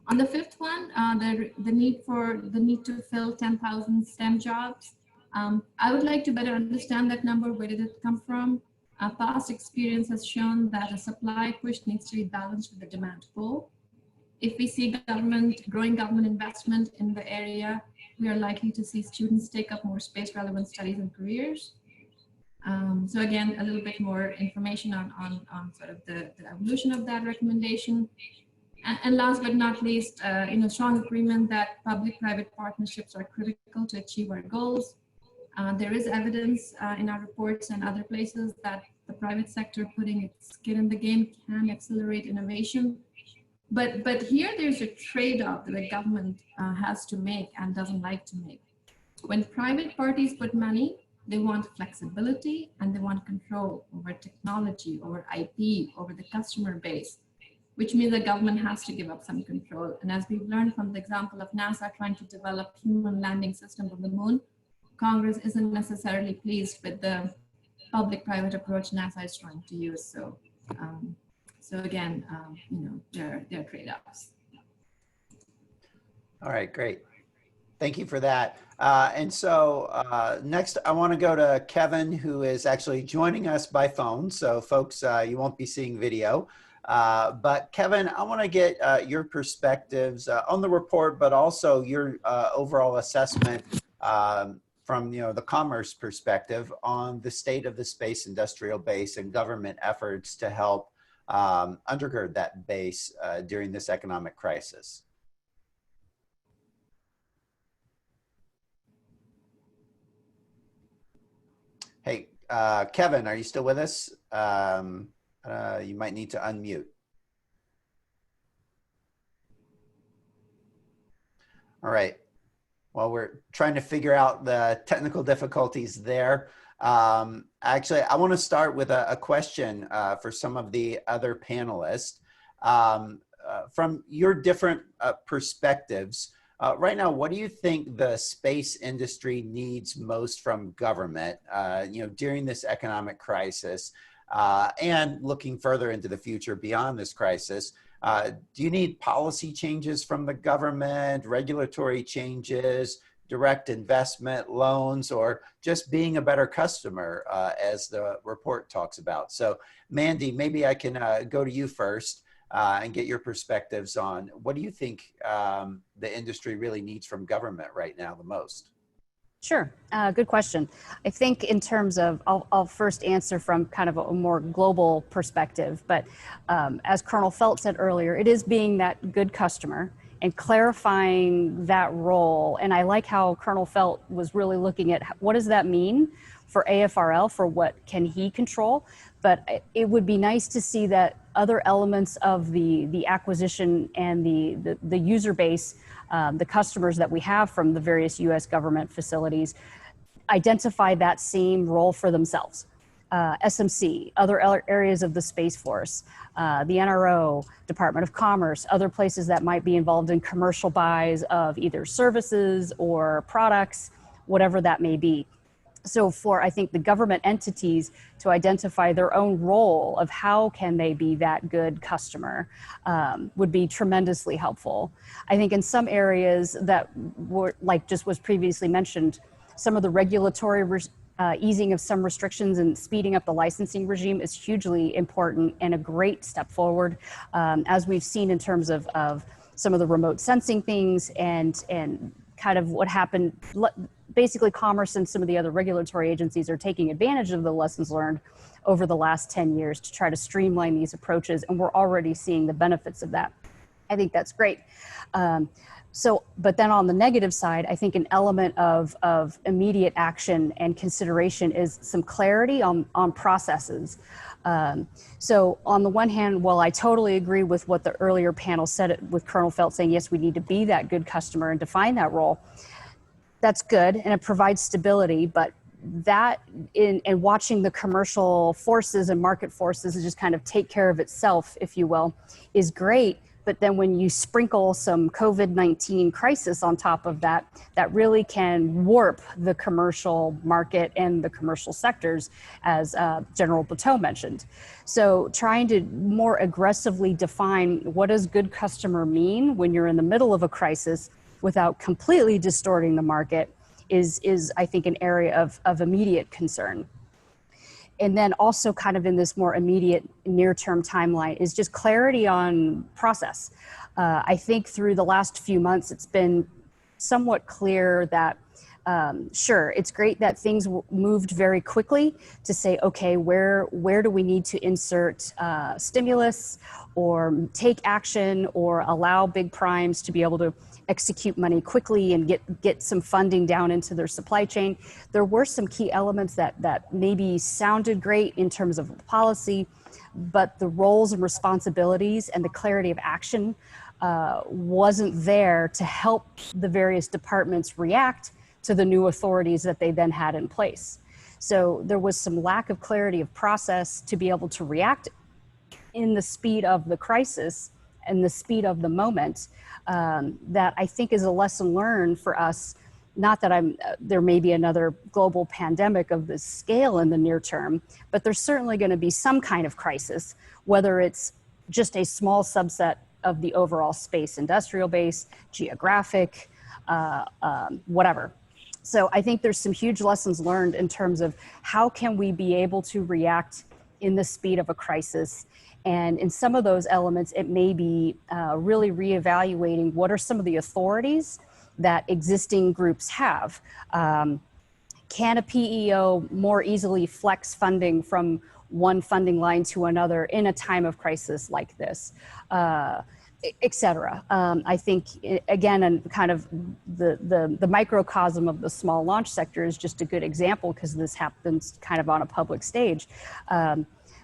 On the fifth one, the need to fill 10,000 STEM jobs. I would like to better understand that number. Where did it come from? Past experience has shown that a supply push needs to be balanced with the demand pull. If we see growing government investment in the area, we are likely to see students take up more space relevant studies and careers. So again, a little bit more information on sort of the evolution of that recommendation. And last but not least, strong agreement that public-private partnerships are critical to achieve our goals. There is evidence in our reports and other places that the private sector putting its skin in the game can accelerate innovation. But here there's a trade-off that the government has to make and doesn't like to make. When private parties put money, they want flexibility and they want control over technology, over IP, over the customer base, which means the government has to give up some control. And as we've learned from the example of NASA trying to develop human landing systems on the moon, Congress isn't necessarily pleased with the public-private approach NASA is trying to use. So, again, there are trade-offs. All right, great. Thank you for that. And so next, I want to go to Kevin, who is actually joining us by phone. So folks, you won't be seeing video. But Kevin, I want to get your perspectives on the report, but also your overall assessment from the commerce perspective on the state of the space industrial base and government efforts to help undergird that base during this economic crisis. Hey, Kevin, are you still with us? You might need to unmute. All right. Well, we're trying to figure out the technical difficulties there. Actually, I want to start with a question for some of the other panelists. From your different perspectives, right now, what do you think the space industry needs most from government, during this economic crisis, and looking further into the future beyond this crisis? Do you need policy changes from the government, regulatory changes, direct investment, loans, or just being a better customer, as the report talks about? So, Mandy, maybe I can go to you first and get your perspectives on what do you think the industry really needs from government right now the most? Sure, good question. I think in terms of, I'll first answer from kind of a more global perspective, but as Colonel Felt said earlier, it is being that good customer and clarifying that role. And I like how Colonel Felt was really looking at what does that mean for AFRL, for what can he control? But it would be nice to see that other elements of the acquisition and the user base, the customers that we have from the various US government facilities, identify that same role for themselves. SMC, other areas of the Space Force, the NRO, Department of Commerce, other places that might be involved in commercial buys of either services or products, whatever that may be. So for, I think, the government entities to identify their own role of how can they be that good customer would be tremendously helpful. I think in some areas that were, like just was previously mentioned, some of the regulatory easing of some restrictions and speeding up the licensing regime is hugely important and a great step forward, as we've seen in terms of some of the remote sensing things and kind of what happened. Basically, Commerce and some of the other regulatory agencies are taking advantage of the lessons learned over the last 10 years to try to streamline these approaches, and we're already seeing the benefits of that. I think that's great. But then on the negative side, I think an element of immediate action and consideration is some clarity on processes. So on the one hand, while I totally agree with what the earlier panel said with Colonel Felt saying, yes, we need to be that good customer and define that role, that's good and it provides stability, but that in watching the commercial forces and market forces just kind of take care of itself, if you will, is great. But then when you sprinkle some COVID-19 crisis on top of that, that really can warp the commercial market and the commercial sectors, as General Butow mentioned. So trying to more aggressively define what does good customer mean when you're in the middle of a crisis without completely distorting the market is I think, an area of immediate concern. And then also kind of in this more immediate near-term timeline is just clarity on process. I think through the last few months, it's been somewhat clear that sure, it's great that things moved very quickly to say, okay, where do we need to insert stimulus or take action or allow big primes to be able to execute money quickly and get some funding down into their supply chain. There were some key elements that maybe sounded great in terms of policy, but the roles and responsibilities and the clarity of action wasn't there to help the various departments react to the new authorities that they then had in place. So there was some lack of clarity of process to be able to react in the speed of the crisis and the speed of the moment, that I think is a lesson learned for us. Not that there may be another global pandemic of this scale in the near term, but there's certainly going to be some kind of crisis, whether it's just a small subset of the overall space industrial base, geographic, whatever. So I think there's some huge lessons learned in terms of how can we be able to react in the speed of a crisis. And in some of those elements, it may be really reevaluating what are some of the authorities that existing groups have. Can a PEO more easily flex funding from one funding line to another in a time of crisis like this, et cetera? I think, again, and kind of the microcosm of the small launch sector is just a good example because this happens kind of on a public stage.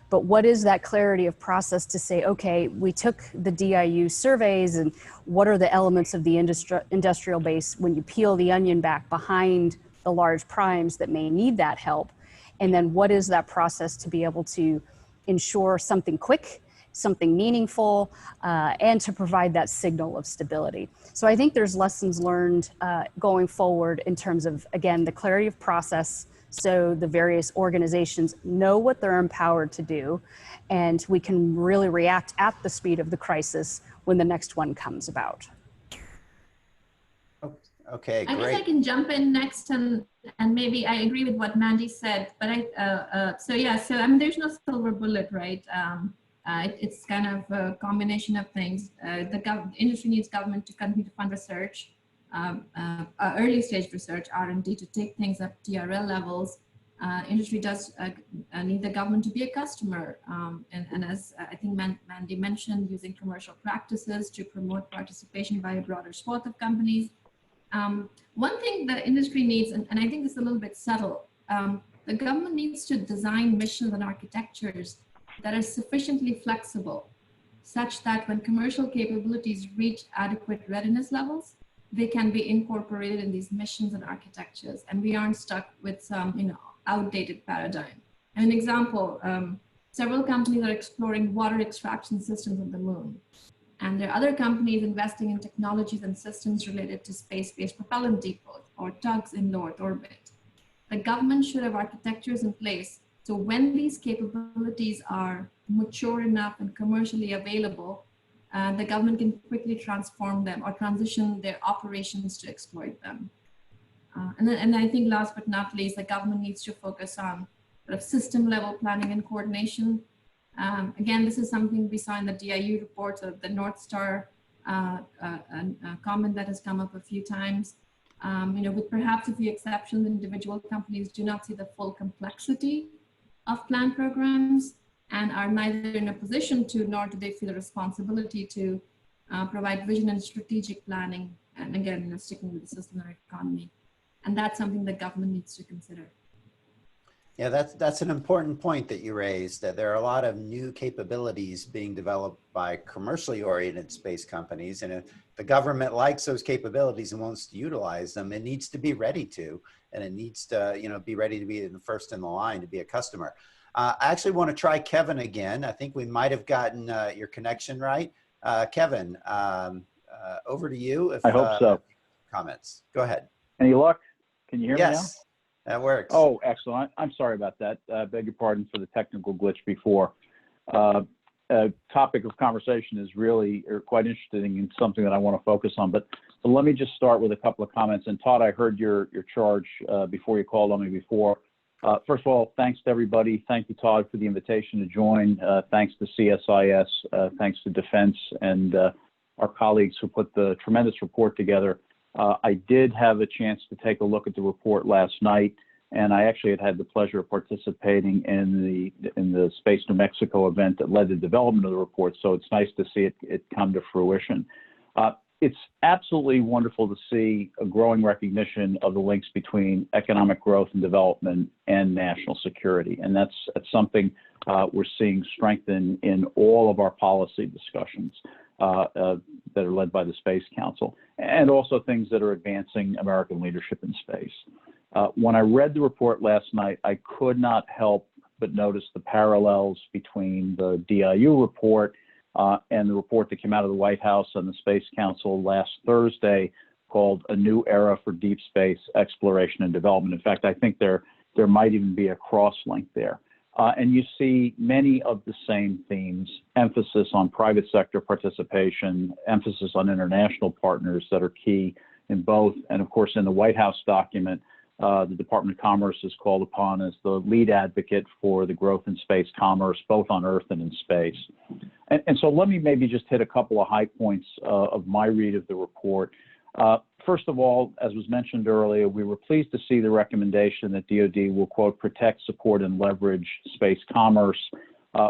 But what is that clarity of process to say, okay, we took the DIU surveys and what are the elements of the industrial base when you peel the onion back behind the large primes that may need that help? And then what is that process to be able to ensure something quick, something meaningful, and to provide that signal of stability? So I think there's lessons learned going forward in terms of, again, the clarity of process, so the various organizations know what they're empowered to do, and we can really react at the speed of the crisis when the next one comes about. Okay, great. I guess I can jump in next, and maybe I agree with what Mandy said, but so I mean, there's no silver bullet, right? It's kind of a combination of things. The industry needs government to continue to fund research. Early stage research, R&D, to take things up TRL levels. Industry does need the government to be a customer. And as I think Mandy mentioned, using commercial practices to promote participation by a broader swath of companies. One thing the industry needs, and I think this is a little bit subtle, the government needs to design missions and architectures that are sufficiently flexible, such that when commercial capabilities reach adequate readiness levels, they can be incorporated in these missions and architectures, and we aren't stuck with some, outdated paradigm. An example, several companies are exploring water extraction systems on the moon, and there are other companies investing in technologies and systems related to space-based propellant depots or tugs in low Earth orbit. The government should have architectures in place so when these capabilities are mature enough and commercially available, the government can quickly transform them or transition their operations to exploit them. And I think last but not least, the government needs to focus on sort of system level planning and coordination. Again, this is something we saw in the DIU report of the North Star comment that has come up a few times. With perhaps a few exceptions, individual companies do not see the full complexity of plan programs and are neither in a position to, nor do they feel the responsibility to provide vision and strategic planning. And again, sticking with the system or economy. And that's something the government needs to consider. Yeah, that's an important point that you raised, that there are a lot of new capabilities being developed by commercially oriented space companies. And if the government likes those capabilities and wants to utilize them, it needs to be ready to, and it needs to, be ready to be the first in the line to be a customer. I actually want to try Kevin again. I think we might have gotten your connection right. Kevin, over to you. If, I hope so. Comments, go ahead. Any luck? Can you hear me now? Yes, that works. Oh, excellent. I'm sorry about that. Beg your pardon for the technical glitch before. Topic of conversation is really quite interesting and something that I want to focus on. But let me just start with a couple of comments. And Todd, I heard your charge before you called on me before. First of all, thanks to everybody. Thank you, Todd, for the invitation to join. Thanks to CSIS. Thanks to Defense and our colleagues who put the tremendous report together. I did have a chance to take a look at the report last night, and I actually had the pleasure of participating in the Space New Mexico event that led the development of the report. So it's nice to see it come to fruition. It's absolutely wonderful to see a growing recognition of the links between economic growth and development and national security, and that's something we're seeing strengthen in all of our policy discussions that are led by the Space Council, and also things that are advancing American leadership in space. When I read the report last night, I could not help but notice the parallels between the DIU report and the report that came out of the White House and the Space Council last Thursday called A New Era for Deep Space Exploration and Development. In fact, I think there might even be a cross-link there. And you see many of the same themes: emphasis on private sector participation, emphasis on international partners that are key in both. And of course, in the White House document, the Department of Commerce is called upon as the lead advocate for the growth in space commerce, both on Earth and in space. And so let me maybe just hit a couple of high points of my read of the report. First of all, as was mentioned earlier, we were pleased to see the recommendation that DoD will, quote, protect, support, and leverage space commerce.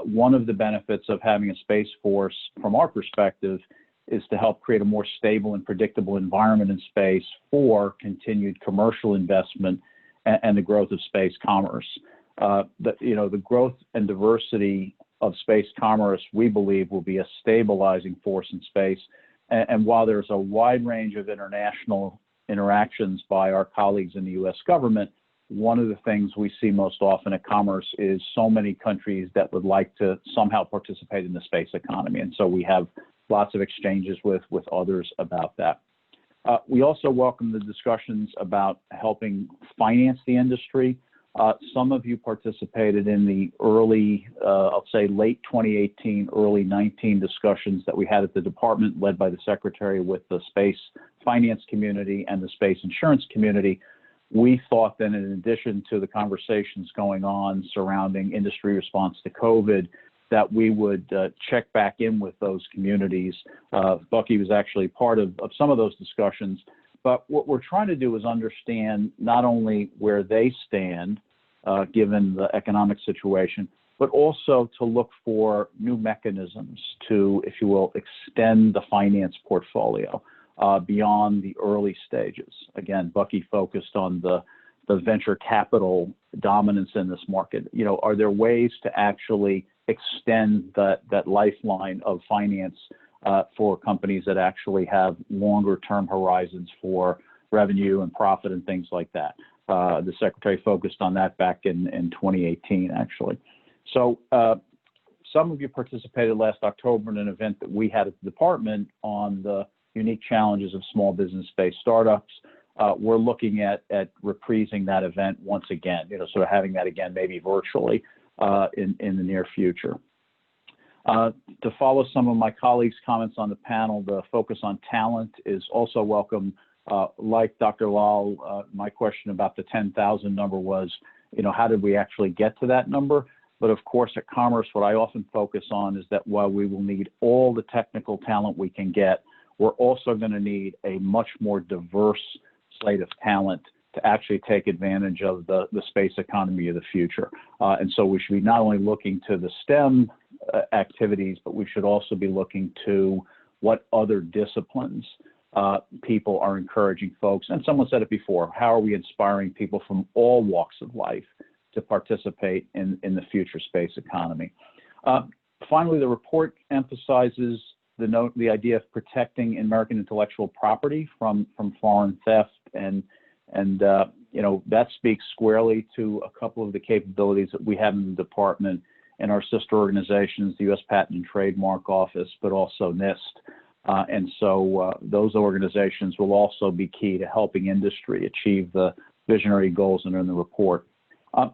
One of the benefits of having a space force, from our perspective, is to help create a more stable and predictable environment in space for continued commercial investment and the growth of space commerce. The growth and diversity of space commerce, we believe, will be a stabilizing force in space. And while there's a wide range of international interactions by our colleagues in the U.S. government, one of the things we see most often at Commerce is so many countries that would like to somehow participate in the space economy. And so we have lots of exchanges with others about that. We also welcome the discussions about helping finance the industry. Some of you participated in the early, I'll say late 2018, early 19 discussions that we had at the department, led by the Secretary, with the space finance community and the space insurance community. We thought that in addition to the conversations going on surrounding industry response to COVID, that we would check back in with those communities. Bucky was actually part of some of those discussions. But what we're trying to do is understand not only where they stand, given the economic situation, but also to look for new mechanisms to, if you will, extend the finance portfolio beyond the early stages. Again, Bucky focused on the venture capital dominance in this market. Are there ways to actually extend that lifeline of finance for companies that actually have longer term horizons for revenue and profit and things like that? The Secretary focused on that back in 2018, actually. So some of you participated last October in an event that we had at the department on the unique challenges of small business space startups. We're looking at reprising that event once again, sort of having that again, maybe virtually in the near future. To follow some of my colleagues' comments on the panel, the focus on talent is also welcome. Like Dr. Lal, my question about the 10,000 number was, how did we actually get to that number? But of course, at Commerce, what I often focus on is that while we will need all the technical talent we can get, we're also going to need a much more diverse slate of talent to actually take advantage of the space economy of the future. And so we should be not only looking to the STEM activities, but we should also be looking to what other disciplines people are encouraging folks. And someone said it before, how are we inspiring people from all walks of life to participate in the future space economy. Finally, the report emphasizes the idea of protecting American intellectual property from foreign theft, and you know, that speaks squarely to a couple of the capabilities that we have in the department and our sister organizations, the U.S. Patent and Trademark Office, but also NIST. And so those organizations will also be key to helping industry achieve the visionary goals that are in the report.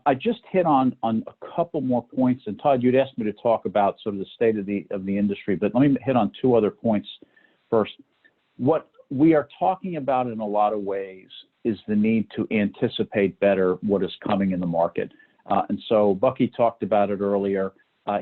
I just hit on a couple more points, and Todd, you'd asked me to talk about sort of the state of the industry, but let me hit on two other points first. What we are talking about in a lot of ways is the need to anticipate better what is coming in the market. And so Bucky talked about it earlier.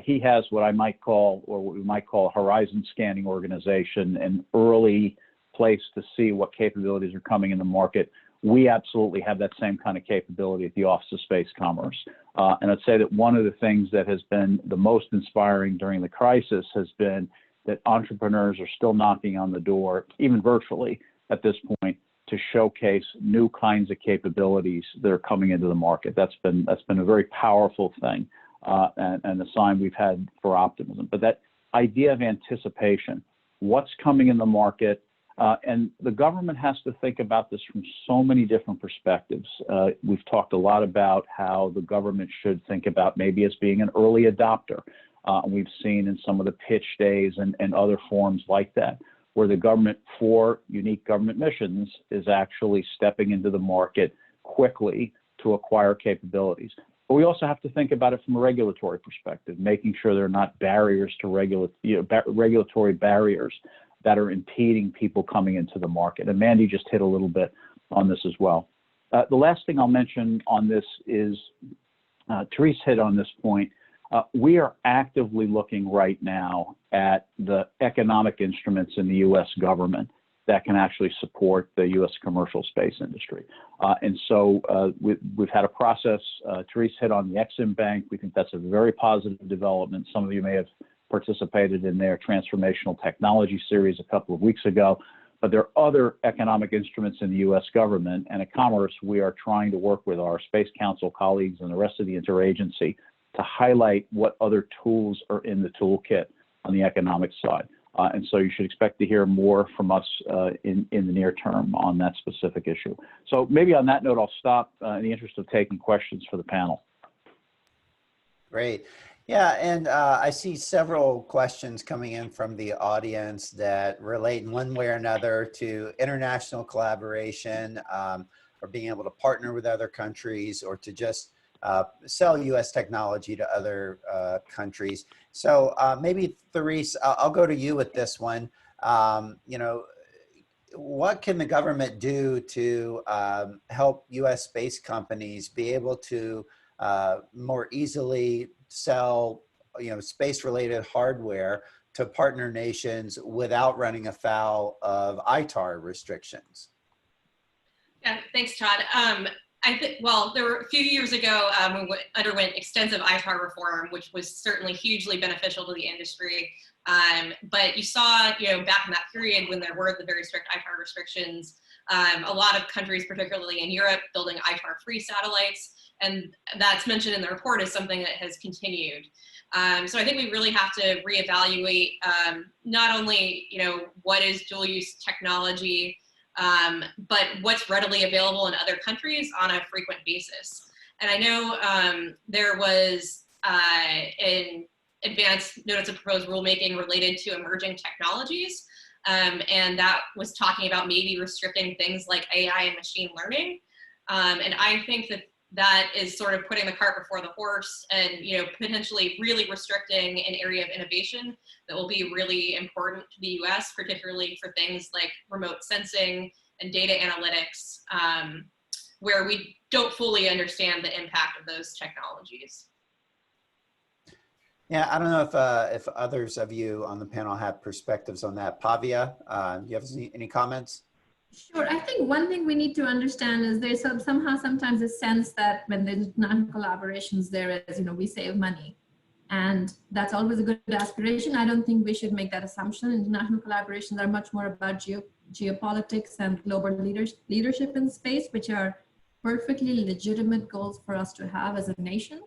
He has what I might call, or what we might call, a horizon scanning organization, an early place to see what capabilities are coming in the market. We absolutely have that same kind of capability at the Office of Space Commerce. And I'd say that one of the things that has been the most inspiring during the crisis has been that entrepreneurs are still knocking on the door, even virtually at this point, to showcase new kinds of capabilities that are coming into the market. That's been a very powerful thing, and a sign we've had for optimism. But that idea of anticipation, what's coming in the market, and the government has to think about this from so many different perspectives. We've talked a lot about how the government should think about maybe as being an early adopter. We've seen in some of the pitch days and other forums like that, where the government, for unique government missions, is actually stepping into the market quickly to acquire capabilities. But we also have to think about it from a regulatory perspective, making sure there are not barriers to regulatory barriers that are impeding people coming into the market. And Mandy just hit a little bit on this as well. The last thing I'll mention on this is, Therese hit on this point, we are actively looking right now at the economic instruments in the U.S. government that can actually support the U.S. commercial space industry. And so we've had a process. Therese hit on the Exim Bank. We think that's a very positive development. Some of you may have participated in their transformational technology series a couple of weeks ago. But there are other economic instruments in the U.S. government, and at Commerce, we are trying to work with our Space Council colleagues and the rest of the interagency to highlight what other tools are in the toolkit on the economic side. And so you should expect to hear more from us in the near term on that specific issue. So maybe on that note, I'll stop in the interest of taking questions for the panel. Great. Yeah, and I see several questions coming in from the audience that relate in one way or another to international collaboration, or being able to partner with other countries, or to just sell U.S. technology to other countries. So maybe Therese, I'll go to you with this one. You know, what can the government do to help U.S. space companies be able to more easily sell, you know, space-related hardware to partner nations without running afoul of ITAR restrictions? Yeah, thanks, Todd. I think, well, there were a few years ago, we underwent extensive ITAR reform, which was certainly hugely beneficial to the industry. But you saw, you know, back in that period when there were the very strict ITAR restrictions, a lot of countries, particularly in Europe, building ITAR-free satellites. And that's mentioned in the report as something that has continued. So I think we really have to reevaluate not only, you know, what is dual-use technology, but what's readily available in other countries on a frequent basis. And I know there was an advanced notice of proposed rulemaking related to emerging technologies, and that was talking about maybe restricting things like AI and machine learning. And I think that that is sort of putting the cart before the horse, and, you know, potentially really restricting an area of innovation that will be really important to the U.S., particularly for things like remote sensing and data analytics, where we don't fully understand the impact of those technologies. Yeah, I don't know if others of you on the panel have perspectives on that. Pavia, do you have any comments? Sure. I think one thing we need to understand is there's somehow sometimes a sense that when there's international collaborations, there is, you know, we save money. And that's always a good aspiration. I don't think we should make that assumption. International collaborations are much more about geopolitics and global leadership in space, which are perfectly legitimate goals for us to have as a nation.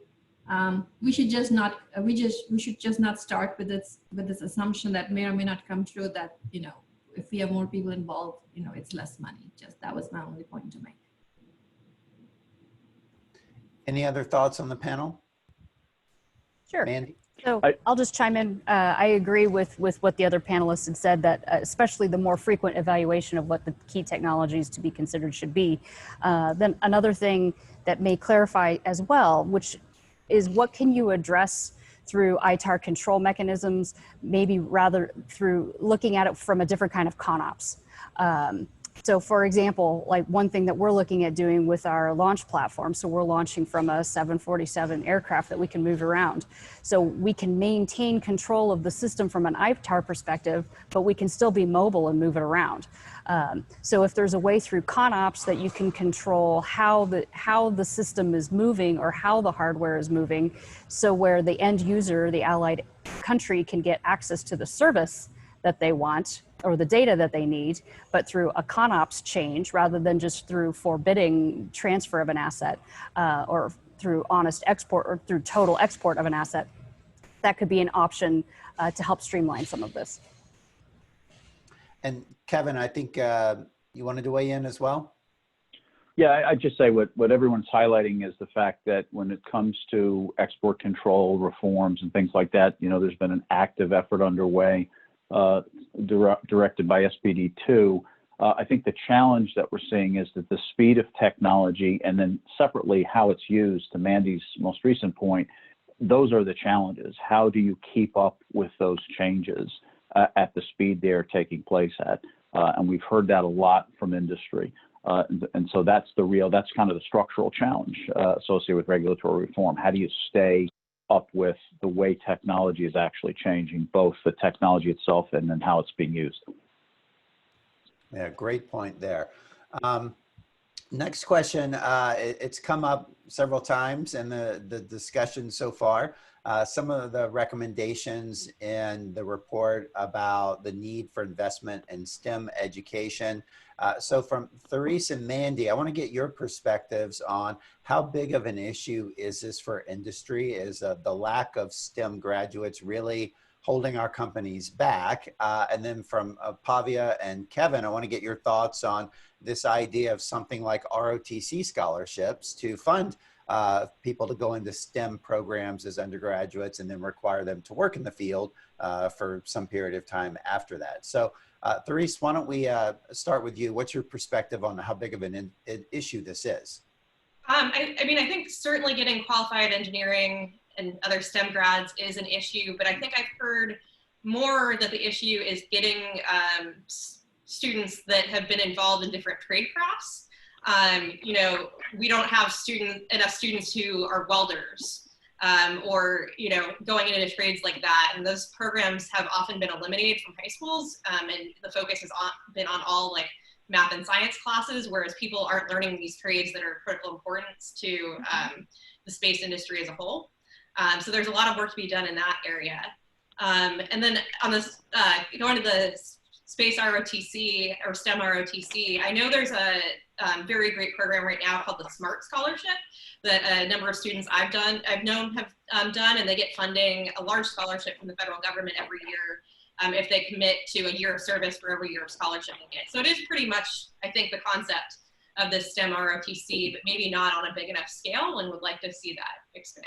We should just not start with this assumption that may or may not come true, that, you know, if we have more people involved, you know, it's less money. Just that was my only point to make. Any other thoughts on the panel? Sure. Mandy? So I'll just chime in. I agree with what the other panelists had said, that especially the more frequent evaluation of what the key technologies to be considered should be. Then another thing that may clarify as well, which is what can you address through ITAR control mechanisms, maybe rather through looking at it from a different kind of ConOps. So for example, like one thing that we're looking at doing with our launch platform, so we're launching from a 747 aircraft that we can move around. So we can maintain control of the system from an ITAR perspective, but we can still be mobile and move it around. So if there's a way through ConOps that you can control how the system is moving or how the hardware is moving, so where the end user, the allied country, can get access to the service that they want or the data that they need, but through a ConOps change rather than just through forbidding transfer of an asset or through honest export or through total export of an asset, that could be an option to help streamline some of this. And Kevin, I think you wanted to weigh in as well? Yeah, I'd just say what everyone's highlighting is the fact that when it comes to export control reforms and things like that, you know, there's been an active effort underway directed by SPD2. I think the challenge that we're seeing is that the speed of technology and then separately how it's used, to Mandy's most recent point, those are the challenges. How do you keep up with those changes at the speed they're taking place at? And we've heard that a lot from industry. And so that's kind of the structural challenge associated with regulatory reform. How do you stay up with the way technology is actually changing, both the technology itself and then how it's being used? Yeah, great point there. Next question, it's come up several times in the discussion so far. Some of the recommendations in the report about the need for investment in STEM education. So from Therese and Mandy, I want to get your perspectives on how big of an issue is this for industry? Is the lack of STEM graduates really holding our companies back? And then from Pavia and Kevin, I want to get your thoughts on this idea of something like ROTC scholarships to fund people to go into STEM programs as undergraduates and then require them to work in the field for some period of time after that. So Therese, why don't we start with you? What's your perspective on how big of an issue this is? I mean, I think certainly getting qualified engineering and other STEM grads is an issue, but I think I've heard more that the issue is getting students that have been involved in different trade crafts. You know, we don't have enough students who are welders or, you know, going into trades like that. And those programs have often been eliminated from high schools. And the focus has been on all like math and science classes, whereas people aren't learning these trades that are critical importance to the space industry as a whole. So there's a lot of work to be done in that area. And then on this, going to the space ROTC or STEM ROTC, I know there's a very great program right now called the SMART Scholarship that a number of students I've known have done, and they get funding, a large scholarship from the federal government every year if they commit to a year of service for every year of scholarship they get. So it is pretty much, I think, the concept of this STEM ROTC, but maybe not on a big enough scale, and would like to see that expand.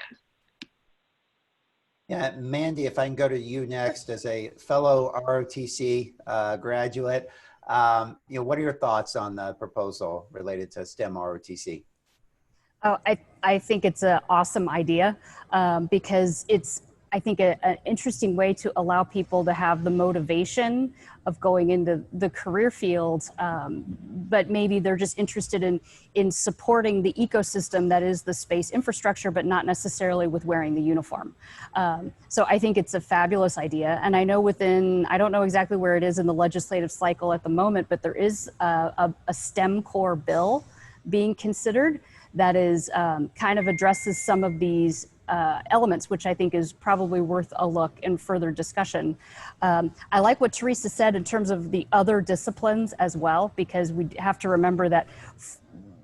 Yeah, Mandy, if I can go to you next as a fellow ROTC graduate, you know, what are your thoughts on the proposal related to STEM ROTC? Oh, I think it's an awesome idea because it's, I think, an interesting way to allow people to have the motivation of going into the career field, but maybe they're just interested in supporting the ecosystem that is the space infrastructure, but not necessarily with wearing the uniform. So I think it's a fabulous idea. And I know I don't know exactly where it is in the legislative cycle at the moment, but there is a STEM core bill being considered that is kind of addresses some of these elements, which I think is probably worth a look and further discussion. I like what Teresa said in terms of the other disciplines as well, because we have to remember that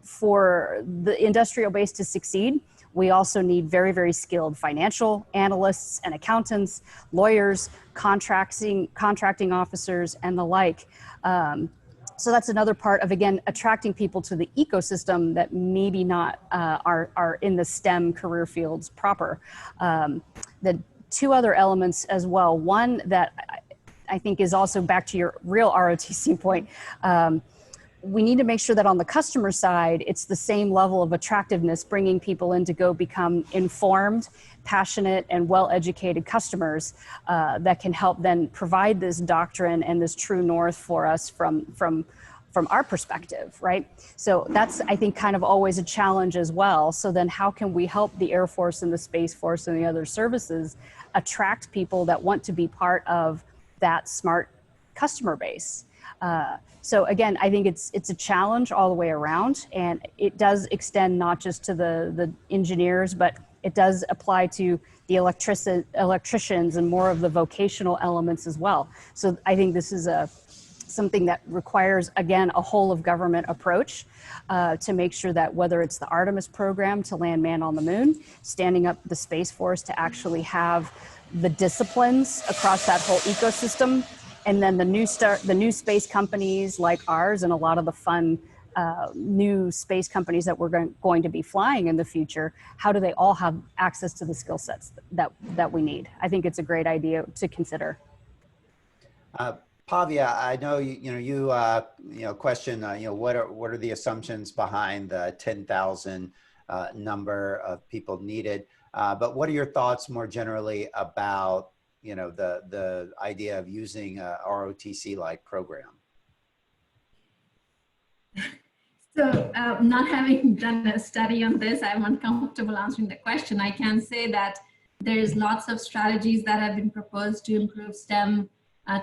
for the industrial base to succeed, we also need very, very skilled financial analysts and accountants, lawyers, contracting officers, and the like. So that's another part of, again, attracting people to the ecosystem that maybe not are in the STEM career fields proper. The two other elements as well. One that I think is also back to your real ROTC point. We need to make sure that on the customer side, it's the same level of attractiveness, bringing people in to go become informed, passionate, and well-educated customers that can help then provide this doctrine and this true north for us from our perspective, right? So that's, I think, kind of always a challenge as well. So then how can we help the Air Force and the Space Force and the other services attract people that want to be part of that smart customer base? So again, I think it's a challenge all the way around, and it does extend not just to the engineers, but it does apply to the electricians and more of the vocational elements as well. So I think this is something that requires, again, a whole of government approach to make sure that whether it's the Artemis program to land man on the moon, standing up the Space Force to actually have the disciplines across that whole ecosystem, and then the new space companies like ours and a lot of the fun new space companies that we're going to be flying in the future, how do they all have access to the skill sets that we need? I think it's a great idea to consider. Pavia, I know you question what are the assumptions behind the 10,000 number of people needed, but what are your thoughts more generally about the idea of using a ROTC-like program? So not having done a study on this, I'm uncomfortable answering the question. I can say that there's lots of strategies that have been proposed to improve STEM,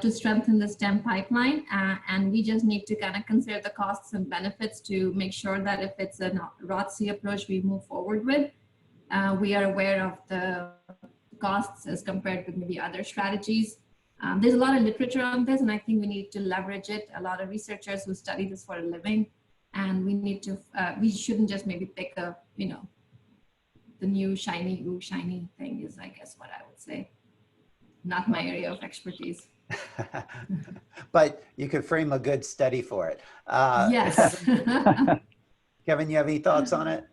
to strengthen the STEM pipeline. And we just need to kind of consider the costs and benefits to make sure that if it's a ROTC approach we move forward with, we are aware of the costs as compared with maybe other strategies. There's a lot of literature on this, and I think we need to leverage it. A lot of researchers who study this for a living, and we need to, we shouldn't just maybe pick a, the new shiny thing is, I guess, what I would say. Not my area of expertise. But you could frame a good study for it. Yes. Kevin, you have any thoughts on it?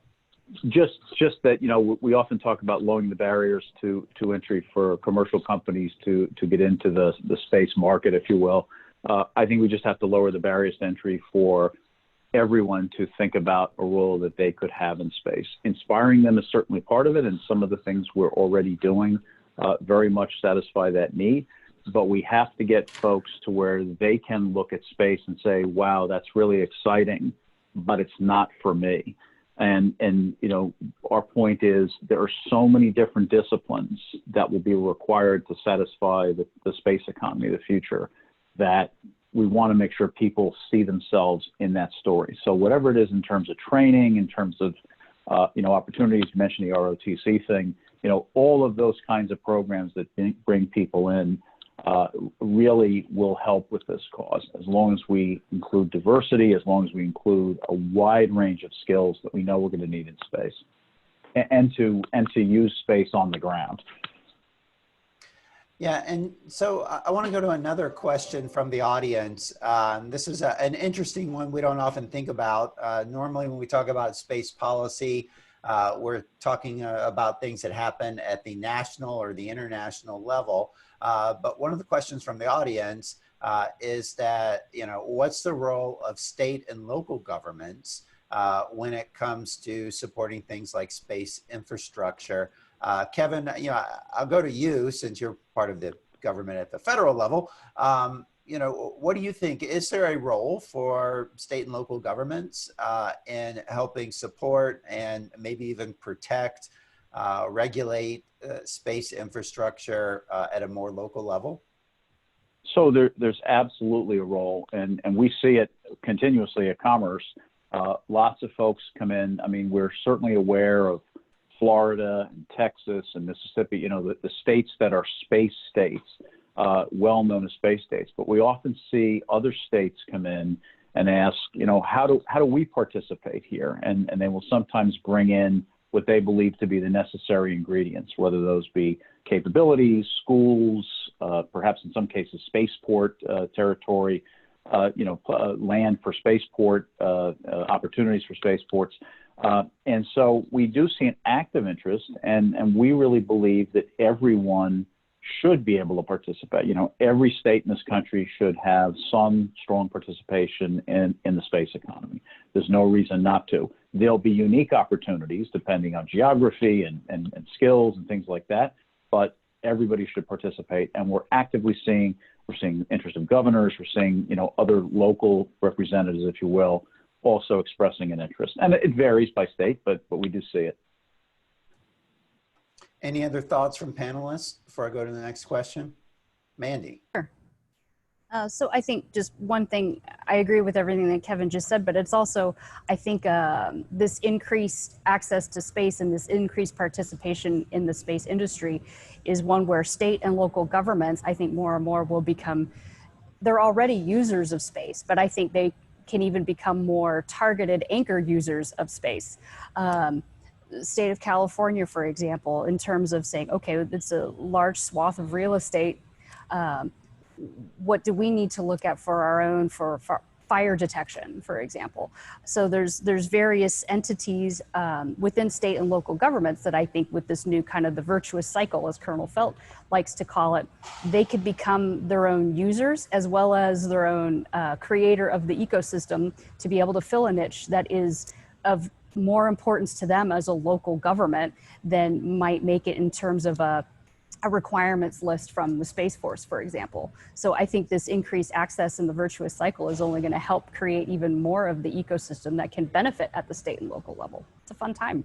Just that, we often talk about lowering the barriers to entry for commercial companies to get into the space market, if you will. I think we just have to lower the barriers to entry for everyone to think about a role that they could have in space. Inspiring them is certainly part of it, and some of the things we're already doing very much satisfy that need. But we have to get folks to where they can look at space and say, wow, that's really exciting, but it's not for me. And our point is there are so many different disciplines that will be required to satisfy the space economy of the future that we want to make sure people see themselves in that story. So whatever it is in terms of training, in terms of, opportunities, you mentioned the ROTC thing, all of those kinds of programs that bring people in really will help with this cause, as long as we include diversity, as long as we include a wide range of skills that we know we're going to need in space, and to use space on the ground. Yeah, and so I want to go to another question from the audience. This is an interesting one we don't often think about. Normally when we talk about space policy, we're talking about things that happen at the national or the international level. But one of the questions from the audience is that, what's the role of state and local governments when it comes to supporting things like space infrastructure? Kevin, I'll go to you since you're part of the government at the federal level. What do you think? Is there a role for state and local governments in helping support and maybe even protect, regulate space infrastructure at a more local level? So there's absolutely a role, and we see it continuously at Commerce. Lots of folks come in. I mean, we're certainly aware of Florida and Texas and Mississippi, the states that are space states, well known as space states. But we often see other states come in and ask, how do we participate here? And they will sometimes bring in what they believe to be the necessary ingredients, whether those be capabilities, schools, perhaps in some cases spaceport territory, land for spaceport, opportunities for spaceports. And so we do see an active interest, and we really believe that everyone should be able to participate. Every state in this country should have some strong participation in the space economy. There's no reason not to. There'll be unique opportunities depending on geography and skills and things like that, but everybody should participate. And we're seeing interest of governors, we're seeing, other local representatives, if you will, also expressing an interest. And it varies by state, but we do see it. Any other thoughts from panelists before I go to the next question? Mandy. Sure. So I think just one thing, I agree with everything that Kevin just said, but it's also, I think this increased access to space and this increased participation in the space industry is one where state and local governments, I think more and more will become, they're already users of space, but I think they can even become more targeted anchor users of space. State of California, for example, in terms of saying, okay, it's a large swath of real estate. What do we need to look at for our own, for fire detection, for example? So there's various entities within state and local governments that I think with this new kind of the virtuous cycle, as Colonel Felt likes to call it, they could become their own users as well as their own creator of the ecosystem to be able to fill a niche that is of more importance to them as a local government than might make it in terms of a requirements list from the Space Force, for example. So I think this increased access in the virtuous cycle is only going to help create even more of the ecosystem that can benefit at the state and local level. It's a fun time.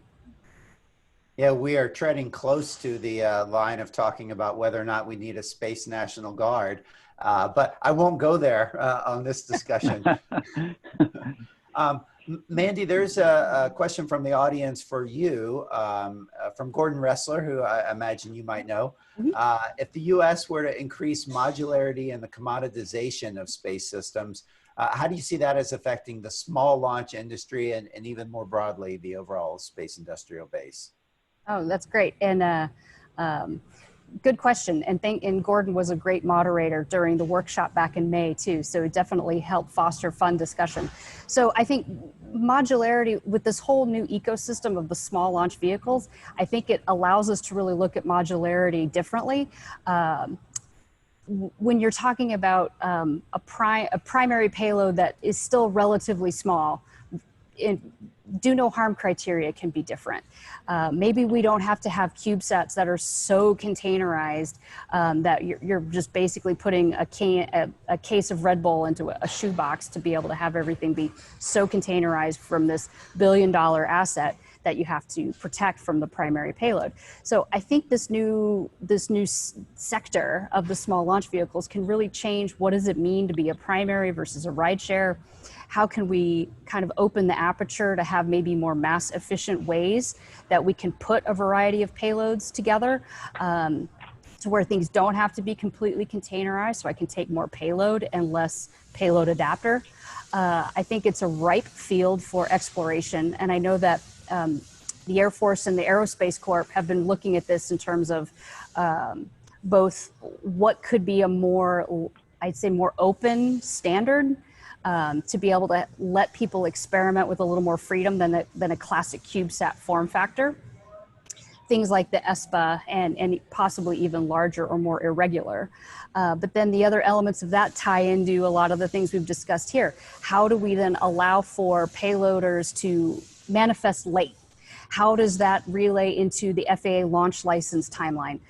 Yeah, we are treading close to the line of talking about whether or not we need a Space National Guard, but I won't go there on this discussion. Mandy, there's a question from the audience for you, from Gordon Ressler, who I imagine you might know. If the U.S. were to increase modularity and the commoditization of space systems, how do you see that as affecting the small launch industry and even more broadly, the overall space industrial base? Oh, that's great. And good question. And Gordon was a great moderator during the workshop back in May too. So it definitely helped foster fun discussion. So I think modularity with this whole new ecosystem of the small launch vehicles, I think it allows us to really look at modularity differently. When you're talking about a primary payload that is still relatively small, do no harm criteria can be different. Maybe we don't have to have CubeSats that are so containerized that you're just basically putting a case of Red Bull into a shoebox to be able to have everything be so containerized from this billion-dollar asset that you have to protect from the primary payload. So I think this new sector of the small launch vehicles can really change what does it mean to be a primary versus a rideshare. How can we kind of open the aperture to have maybe more mass efficient ways that we can put a variety of payloads together to where things don't have to be completely containerized, so I can take more payload and less payload adapter. I think it's a ripe field for exploration, and I know that the Air Force and the Aerospace Corp have been looking at this in terms of both what could be a more, I'd say more open standard to be able to let people experiment with a little more freedom than a classic CubeSat form factor. Things like the ESPA and possibly even larger or more irregular. But then the other elements of that tie into a lot of the things we've discussed here. How do we then allow for payloaders to manifest late? How does that relay into the FAA launch license timeline?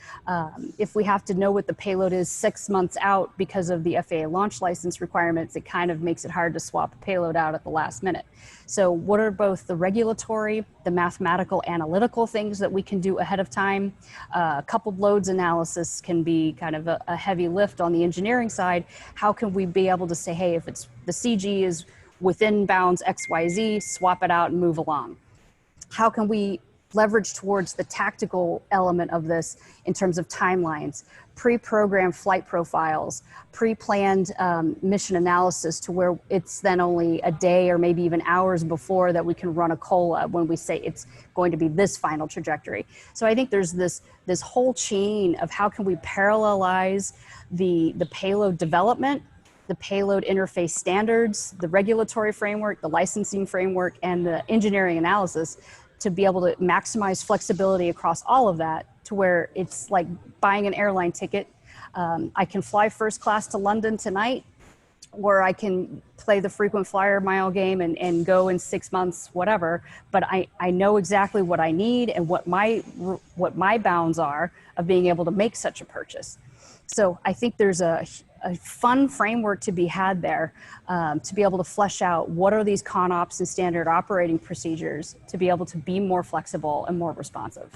If we have to know what the payload is 6 months out because of the FAA launch license requirements, it kind of makes it hard to swap a payload out at the last minute. So what are both the regulatory, the mathematical, analytical things that we can do ahead of time? Coupled loads analysis can be kind of a heavy lift on the engineering side. How can we be able to say, hey, if it's the CG is within bounds XYZ, swap it out and move along? How can we leverage towards the tactical element of this in terms of timelines, pre-programmed flight profiles, pre-planned mission analysis to where it's then only a day or maybe even hours before that we can run a COLA when we say it's going to be this final trajectory. So I think there's this whole chain of how can we parallelize the payload development, the payload interface standards, the regulatory framework, the licensing framework, and the engineering analysis to be able to maximize flexibility across all of that to where it's like buying an airline ticket. I can fly first class to London tonight, or I can play the frequent flyer mile game and go in 6 months, whatever. But I know exactly what I need and what my bounds are of being able to make such a purchase. So I think there's a fun framework to be had there to be able to flesh out what are these ConOps and standard operating procedures to be able to be more flexible and more responsive.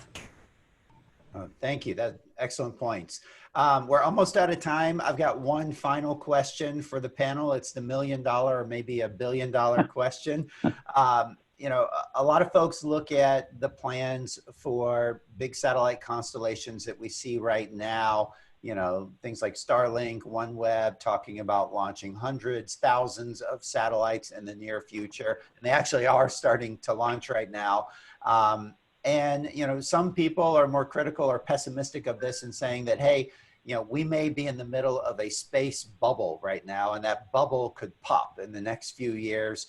Thank you. That's excellent points. We're almost out of time. I've got one final question for the panel. It's the $1 million or maybe $1 billion question. You know, a lot of folks look at the plans for big satellite constellations that we see right now. You know, things like Starlink, OneWeb, talking about launching hundreds, thousands of satellites in the near future. And they actually are starting to launch right now. And, you know, some people are more critical or pessimistic of this and saying that, hey, you know, we may be in the middle of a space bubble right now, and that bubble could pop in the next few years,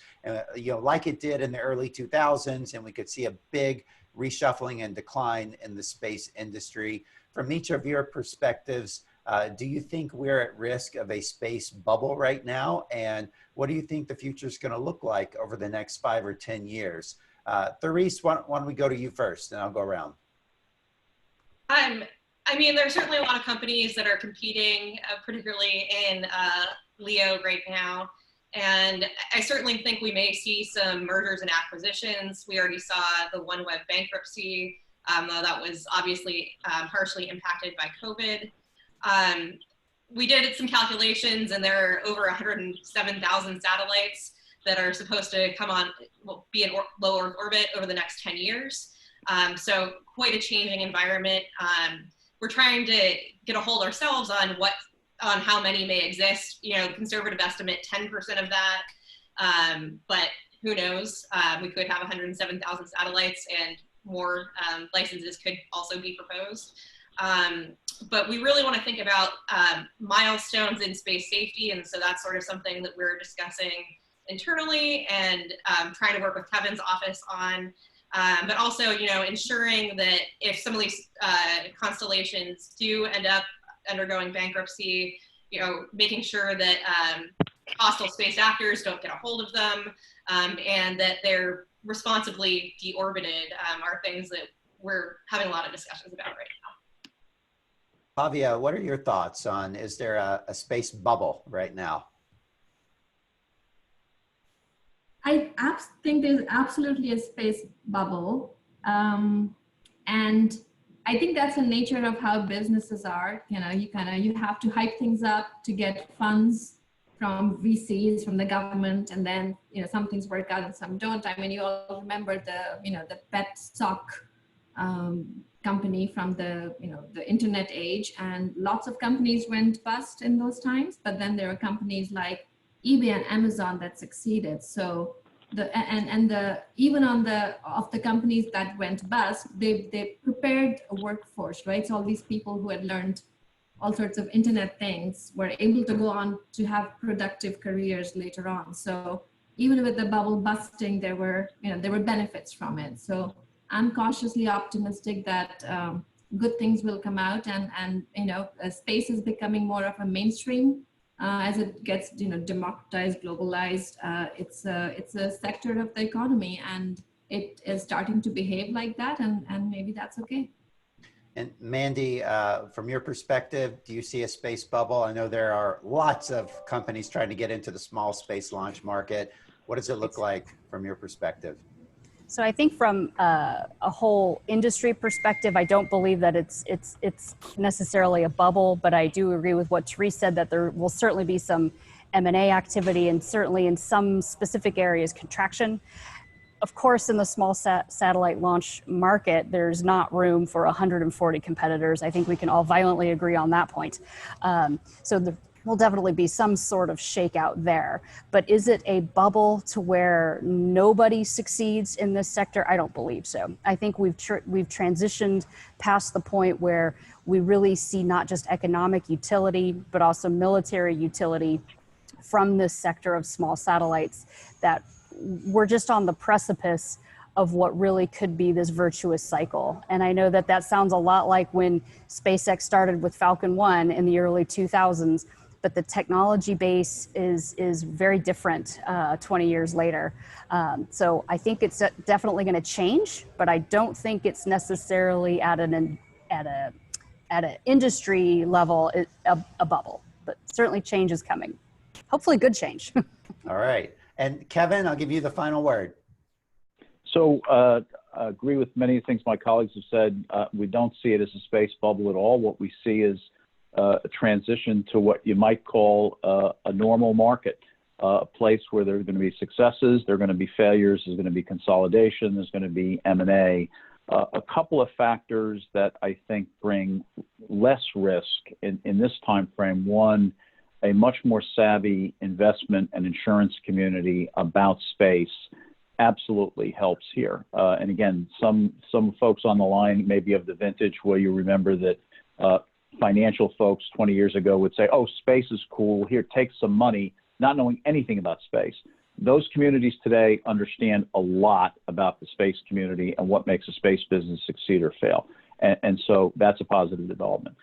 you know, like it did in the early 2000s, and we could see a big reshuffling and decline in the space industry. From each of your perspectives, do you think we're at risk of a space bubble right now? And what do you think the future is going to look like over the next 5 or 10 years? Therese, why don't we go to you first, and I'll go around. I mean, there's certainly a lot of companies that are competing, particularly in LEO right now. And I certainly think we may see some mergers and acquisitions. We already saw the OneWeb bankruptcy, though that was obviously partially impacted by COVID. We did some calculations, and there are over 107,000 satellites that are supposed to come on, will be in low Earth orbit over the next 10 years. So quite a changing environment. We're trying to get a hold ourselves on how many may exist. You know, conservative estimate 10% of that, but who knows? We could have 107,000 satellites, and more licenses could also be proposed. But we really want to think about milestones in space safety, and so that's sort of something that we're discussing internally and trying to work with Kevin's office on. But also, you know, ensuring that if some of these constellations do end up undergoing bankruptcy, you know, making sure that hostile space actors don't get a hold of them, and that they're responsibly deorbited are things that we're having a lot of discussions about right now. Pavia, what are your thoughts on, is there a space bubble right now? I think there's absolutely a space bubble. And I think that's the nature of how businesses are. You know, you have to hype things up to get funds from VCs, from the government, and then, you know, some things work out and some don't. I mean, you all remember the pet stock company from the internet age, and lots of companies went bust in those times, but then there are companies like eBay and Amazon that succeeded. So even of the companies that went bust, they prepared a workforce, right? So all these people who had learned all sorts of internet things were able to go on to have productive careers later on. So even with the bubble busting, there were benefits from it. So I'm cautiously optimistic that good things will come out, and space is becoming more of a mainstream as it gets democratized, globalized. It's a sector of the economy, and it is starting to behave like that, and maybe that's okay. And Mandy, from your perspective, do you see a space bubble? I know there are lots of companies trying to get into the small space launch market. What does it look like from your perspective? So I think from a whole industry perspective, I don't believe that it's necessarily a bubble, but I do agree with what Therese said, that there will certainly be some M&A activity, and certainly in some specific areas contraction. of course, in the small satellite launch market, there's not room for 140 competitors. I think we can all violently agree on that point. So there will definitely be some sort of shakeout there. But is it a bubble to where nobody succeeds in this sector? I don't believe so. I think we've transitioned past the point where we really see not just economic utility, but also military utility from this sector of small satellites, that we're just on the precipice of what really could be this virtuous cycle. And I know that that sounds a lot like when SpaceX started with Falcon 1 in the early 2000s, but the technology base is very different 20 years later. So I think it's definitely going to change, but I don't think it's necessarily at an industry level a bubble. But certainly change is coming. Hopefully good change. All right. And Kevin, I'll give you the final word. So I agree with many of the things my colleagues have said. We don't see it as a space bubble at all. What we see is a transition to what you might call a normal market, a place where there are going to be successes, there are going to be failures, there's going to be consolidation, there's going to be M&A. A couple of factors that I think bring less risk in this time frame. One, a much more savvy investment and insurance community about space absolutely helps here. And again, some folks on the line may be of the vintage where you remember that financial folks 20 years ago would say, oh, space is cool, here, take some money, not knowing anything about space. Those communities today understand a lot about the space community and what makes a space business succeed or fail. And so that's a positive development.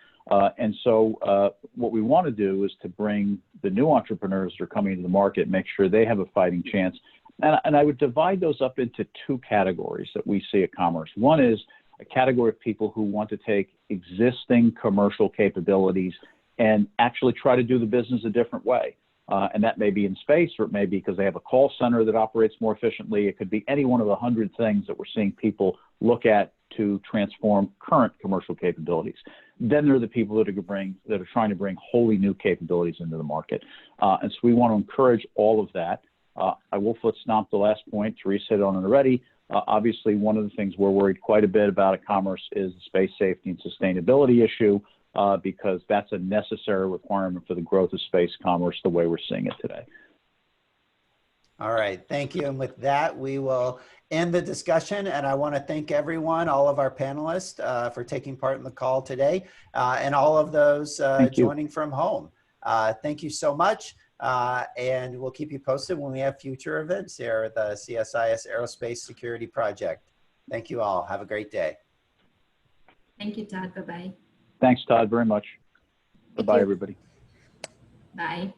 And so what we want to do is to bring the new entrepreneurs that are coming into the market, make sure they have a fighting chance. And I would divide those up into two categories that we see at Commerce. One is a category of people who want to take existing commercial capabilities and actually try to do the business a different way. And that may be in space, or it may be because they have a call center that operates more efficiently. It could be any one of the 100 things that we're seeing people look at to transform current commercial capabilities. Then there are the people that are trying to bring wholly new capabilities into the market. And so we want to encourage all of that. I will foot stomp the last point. Teresa hit on it already. Obviously, one of the things we're worried quite a bit about at Commerce is the space safety and sustainability issue, because that's a necessary requirement for the growth of space commerce the way we're seeing it today. All right, thank you. And with that, we will end the discussion. And I want to thank everyone, all of our panelists for taking part in the call today, and all of those joining from home. Thank you so much. And we'll keep you posted when we have future events here at the CSIS Aerospace Security Project. Thank you all. Have a great day. Thank you, Todd. Bye-bye. Thanks, Todd, very much. Bye-bye, everybody. Bye.